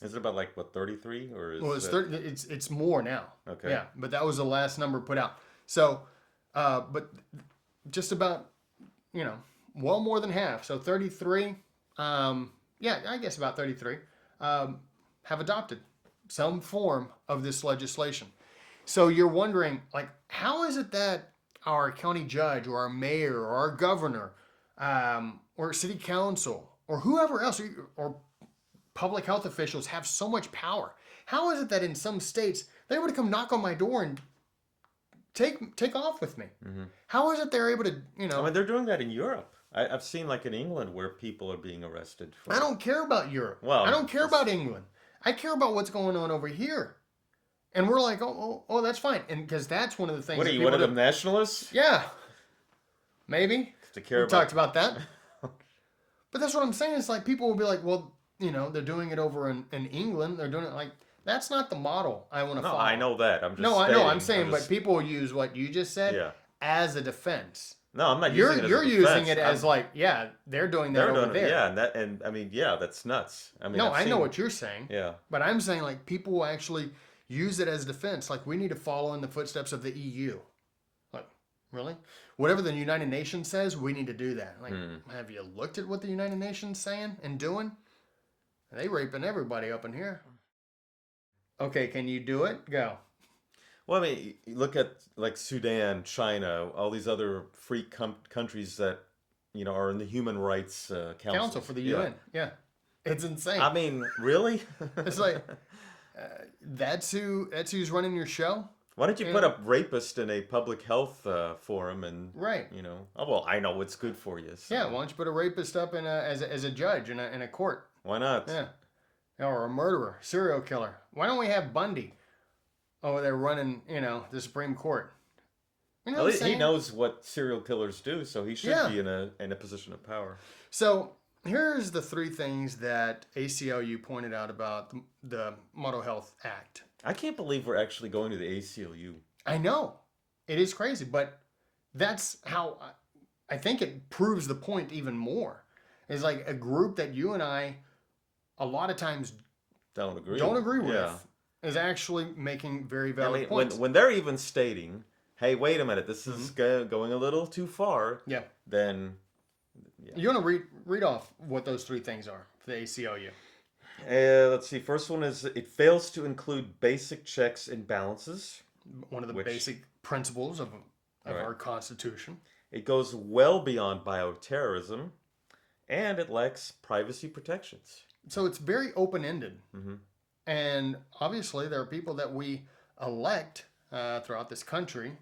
Is it about like what 33 or is Well, it's it? 30, it's more now. Okay. Yeah, but that was the last number put out. So, but just about, well more than half. So 33. Yeah, I guess about 33 have adopted some form of this legislation. So you're wondering, like, how is it that our county judge or our mayor or our governor or city council or whoever else or public health officials have so much power? How is it that in some states they're able to come knock on my door and take off with me? Mm-hmm. How is it they're able to, I mean, they're doing that in Europe. I've seen like in England where people are being arrested. I don't care about Europe. Well, I don't care about England. I care about what's going on over here. And we're like, oh, that's fine. And because that's one of the things. What are you, one of them nationalists? Yeah. Maybe. To care we about. Talked about that. But that's what I'm saying. It's like people will be like, well, they're doing it over in England. They're doing it like, that's not the model I want to follow. No, I know that. I'm just No, stating. I know. I'm saying, but people will use what you just said as a defense. No, I'm not using it as You're a using defense. it as like, yeah, they're doing that over there. Yeah, and I mean, yeah, that's nuts. I mean, no, I know what you're saying. Yeah. But I'm saying like people will actually use it as defense. Like we need to follow in the footsteps of the EU. Like, really? Whatever the United Nations says, we need to do that. Like, have you looked at what the United Nations saying and doing? They raping everybody up in here. Okay, can you do it? Go. Well, I mean, you look at like Sudan, China, all these other free countries that are in the Human Rights Council For the UN. Yeah, it's insane. I mean, really? It's like that's who's running your show. Why don't you put a rapist in a public health forum and right? Oh well, I know what's good for you. So. Yeah, why don't you put a rapist up as a judge in a court? Why not? Yeah, or a murderer, serial killer. Why don't we have Bundy? Oh, they're running, the Supreme Court. Well, he knows what serial killers do, so he should be in a position of power. So here's the three things that ACLU pointed out about the Model Health Act. I can't believe we're actually going to the ACLU. I know. It is crazy, but that's how I think it proves the point even more. It's like a group that you and I a lot of times don't agree with. Yeah. Is actually making very valid points. When they're even stating, hey, wait a minute, this is going a little too far, then... Yeah. You want to read off what those three things are for the ACLU? Let's see. First one is it fails to include basic checks and balances. One of the basic principles of our Constitution. It goes well beyond bioterrorism, and it lacks privacy protections. So it's very open-ended. Mm-hmm. And obviously, there are people that we elect throughout this country,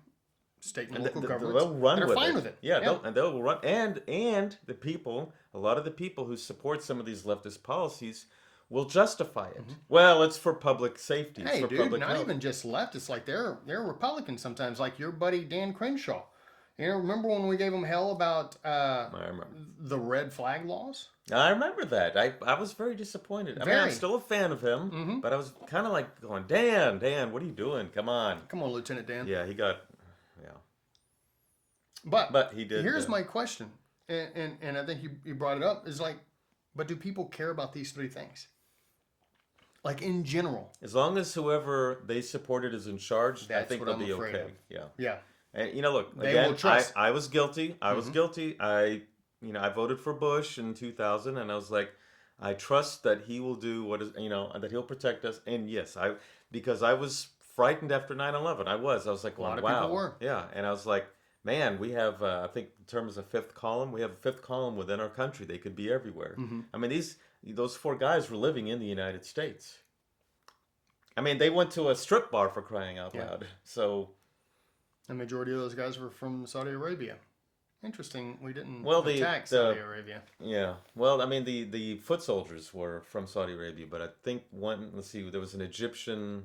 state and local governments, they'll run that are fine with it. Yeah, they'll run. And the people, a lot of the people who support some of these leftist policies will justify it. Mm-hmm. Well, it's for public safety. Hey, for dude, public not health. even just left. It's like they're Republicans sometimes, like your buddy Dan Crenshaw. Remember when we gave him hell about I remember. the red flag laws? I remember that. I was very disappointed. I mean, I'm still a fan of him, but I was kind of like going, Dan, what are you doing? Come on, Lieutenant Dan. Yeah, he got, But he did. Here's my question, and I think you brought it up. Is like, but do people care about these three things? Like in general, as long as whoever they supported is in charge, I think they'll be okay. Yeah. And look, they again, will trust. I was guilty. I was guilty. I voted for Bush in 2000, and I was like, I trust that he will do what is, that he'll protect us. And yes, because I was frightened after 9/11. I was like, well, a lot of wow, people were. Yeah, and I was like, man, we have, I think in terms of fifth column, we have a fifth column within our country. They could be everywhere. Mm-hmm. I mean, those four guys were living in the United States. I mean, they went to a strip bar for crying out loud. So. The majority of those guys were from Saudi Arabia. Interesting, we didn't attack Saudi Arabia. Yeah, well, I mean, the foot soldiers were from Saudi Arabia, but I think there was an Egyptian,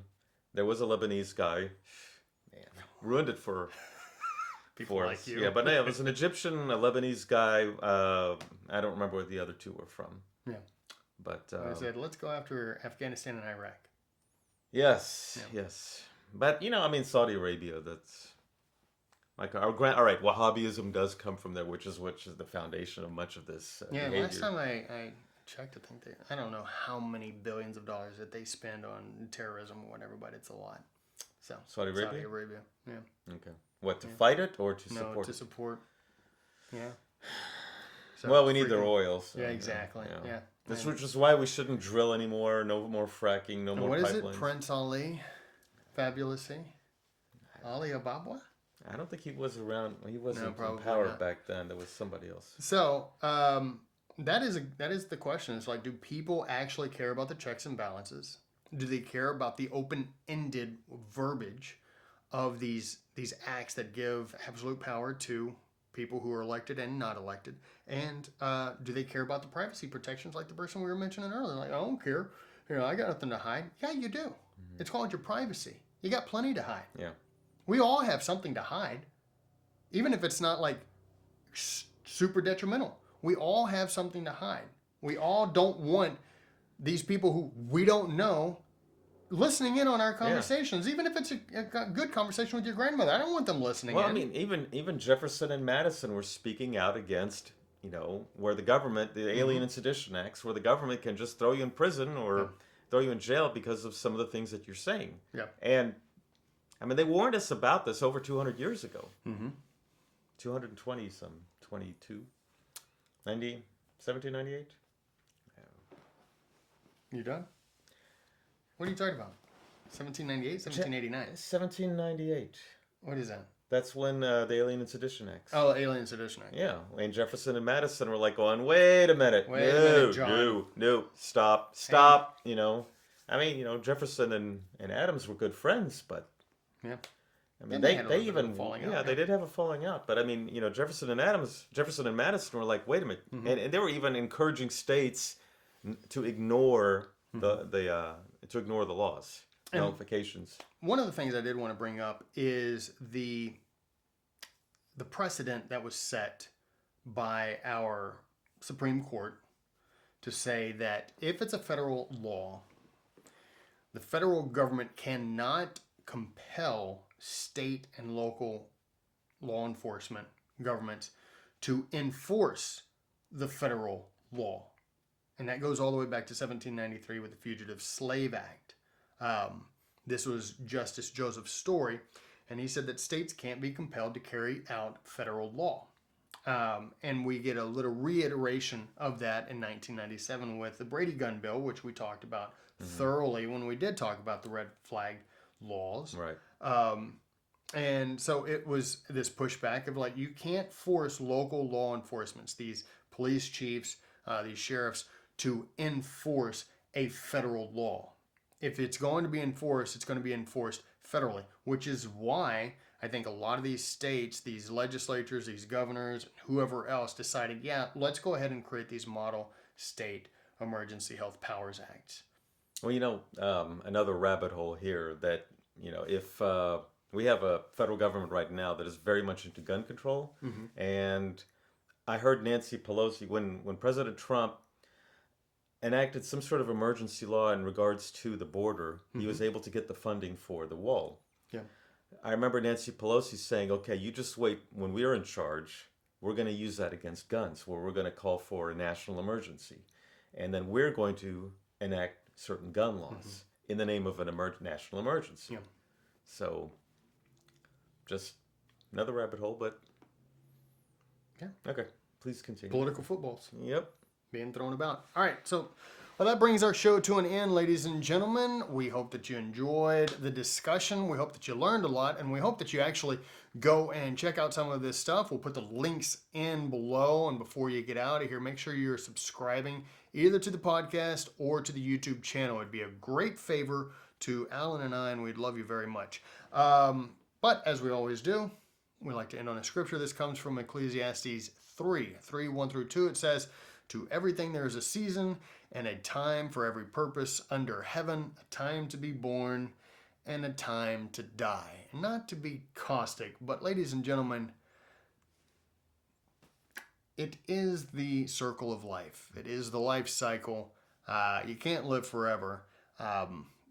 there was a Lebanese guy. Man, ruined it for people like us. you. Yeah, but no, it was an Egyptian, a Lebanese guy. I don't remember where the other two were from. Yeah. But they said, let's go after Afghanistan and Iraq. Yes. But, I mean, Saudi Arabia, that's... Like all right, Wahhabism does come from there, which is the foundation of much of this behavior. Last time I checked. I think I don't know how many billions of dollars that they spend on terrorism or whatever, but it's a lot. So Saudi Arabia? Saudi Arabia, yeah. Okay. What, to fight it or to support No, it? to support. Yeah. So Well, we need their oil. So, yeah, exactly. Yeah. That's which is why we shouldn't drill anymore. No more fracking. No more what pipelines. is it? Prince Ali, fabulously, Ali Ababa. I don't think he was around. He wasn't in probably power not. back then. There was somebody else. So that is the question. It's like, do people actually care about the checks and balances? Do they care about the open-ended verbiage of these acts that give absolute power to people who are elected and not elected? And do they care about the privacy protections, like the person we were mentioning earlier? Like, I don't care. I got nothing to hide. Yeah, you do. Mm-hmm. It's called your privacy. You got plenty to hide. Yeah. We all have something to hide, even if it's not like super detrimental. We all have something to hide. We all don't want these people who we don't know listening in on our conversations, even if it's a good conversation with your grandmother. I don't want them listening in. Well, I mean, even Jefferson and Madison were speaking out against, where the government, the Alien and Sedition Acts, where the government can just throw you in prison or throw you in jail because of some of the things that you're saying. Yeah. And, I mean, they warned us about this over 200 years ago. Mm-hmm. 220 some, 22, 1798? You done? What are you talking about? 1798, 1789? 1798. What is that? That's when the Alien and Sedition Acts. Oh, Alien Sedition Act. Yeah, and Jefferson and Madison were like going, wait a minute, John. no, stop. I mean, Jefferson and Adams were good friends, but yeah, I mean, they they did have a falling out, but I mean, Jefferson and Madison were like, wait a minute, and they were even encouraging states to ignore to ignore the laws, nullifications. One of the things I did want to bring up is the precedent that was set by our Supreme Court to say that if it's a federal law, the federal government cannot compel state and local law enforcement governments to enforce the federal law. And that goes all the way back to 1793 with the Fugitive Slave Act. This was Justice Joseph Story, and he said that states can't be compelled to carry out federal law. And we get a little reiteration of that in 1997 with the Brady Gun Bill, which we talked about thoroughly when we did talk about the red flag laws. Right. And so it was this pushback of like, you can't force local law enforcements, these police chiefs, these sheriffs, to enforce a federal law. If it's going to be enforced, it's going to be enforced federally, which is why I think a lot of these states, these legislatures, these governors, whoever else decided, yeah, let's go ahead and create these model state emergency health powers acts. Well, another rabbit hole here that, if we have a federal government right now that is very much into gun control, and I heard Nancy Pelosi, when President Trump enacted some sort of emergency law in regards to the border, he was able to get the funding for the wall. Yeah. I remember Nancy Pelosi saying, okay, you just wait, when we are in charge, we're going to use that against guns, where we're going to call for a national emergency. And then we're going to enact certain gun laws in the name of an national emergency. Yeah. So, just another rabbit hole, but... Yeah. Okay, please continue. Political footballs. Yep. Being thrown about. All right, so that brings our show to an end, ladies and gentlemen. We hope that you enjoyed the discussion. We hope that you learned a lot, and we hope that you actually go and check out some of this stuff. We'll put the links in below, and before you get out of here, make sure you're subscribing either to the podcast or to the YouTube channel. It'd be a great favor to Alan and I, and we'd love you very much. But as we always do, we like to end on a scripture. This comes from Ecclesiastes 3, 1 through 2. It says, "To everything there is a season and a time for every purpose under heaven, a time to be born and a time to die." Not to be caustic, but ladies and gentlemen, it is the circle of life. It is the life cycle. You can't live forever.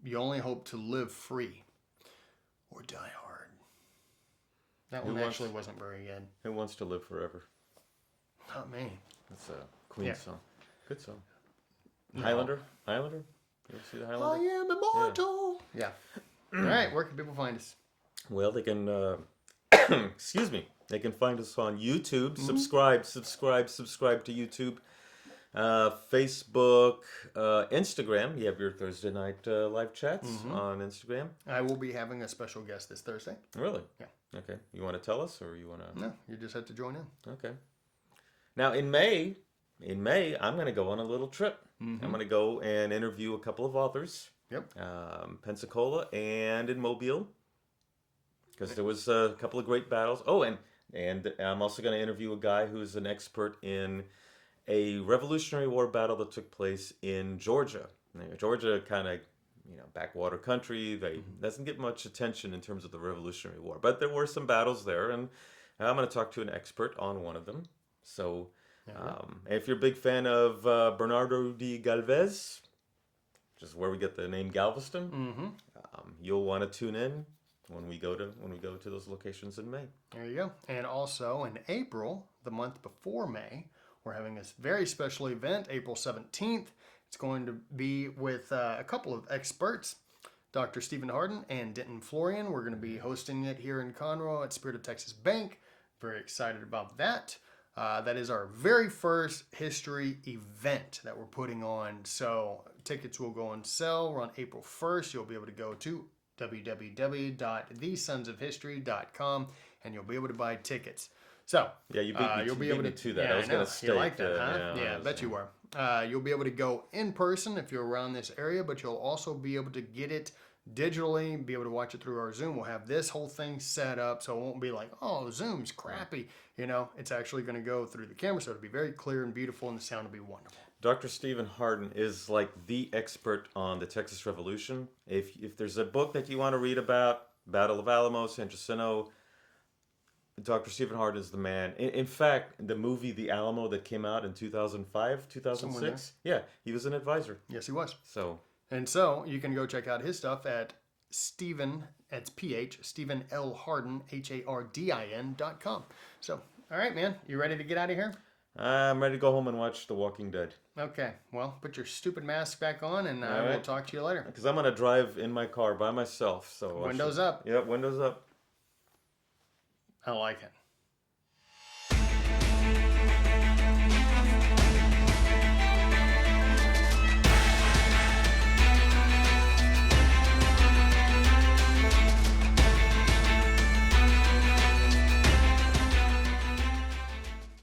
You only hope to live free or die hard. That one actually wasn't very good. Who wants to live forever? Not me. That's a Queen song. Good song. Highlander? Highlander? You ever see the Highlander? I am immortal. Yeah. All right, where can people find us? Well, they can, excuse me, they can find us on YouTube. Subscribe to YouTube. Facebook, Instagram. You have your Thursday night live chats on Instagram. I will be having a special guest this Thursday. Really? Yeah. Okay. You want to tell us, or you want to? No, you just have to join in. Okay. Now in May, I'm going to go on a little trip. I'm going to go and interview a couple of authors. Yep. Pensacola and in Mobile, because there was a couple of great battles. Oh, and I'm also going to interview a guy who's an expert in a Revolutionary War battle that took place in Georgia. Georgia, kind of, backwater country. They doesn't get much attention in terms of the Revolutionary War, but there were some battles there, and I'm going to talk to an expert on one of them. So, if you're a big fan of Bernardo de Galvez, which is where we get the name Galveston, you'll want to tune in when we go to those locations in May. There you go. And also in April, the month before May, we're having this very special event, April 17th. It's going to be with a couple of experts, Dr. Stephen Harden and Denton Florian. We're going to be hosting it here in Conroe at Spirit of Texas Bank. Very excited about that. That is our very first history event that we're putting on. So tickets will go on sale around April 1st. You'll be able to go to www.thesonsofhistory.com and you'll be able to buy tickets. So yeah, you'll be able to that. Yeah, I was going to state. You like that, huh? Yeah, I bet you were. You'll be able to go in person if you're around this area, but you'll also be able to get it digitally, be able to watch it through our Zoom. We'll have this whole thing set up, so it won't be like, oh, Zoom's crappy. It's actually going to go through the camera, so it'll be very clear and beautiful, and the sound will be wonderful. Dr. Stephen Harden is like the expert on the Texas Revolution. If there's a book that you want to read about, Battle of Alamo, San Jacinto, Dr. Stephen Harden is the man. In fact, the movie The Alamo that came out in 2005, 2006, yeah, he was an advisor. Yes, he was. So you can go check out his stuff at Stephen, that's PH, Stephen L. Harden, HARDIN.com. So, all right, man, you ready to get out of here? I'm ready to go home and watch The Walking Dead. Okay, well, put your stupid mask back on, and I will talk to you later. Because I'm going to drive in my car by myself. So windows up. Yep, windows up. I like it.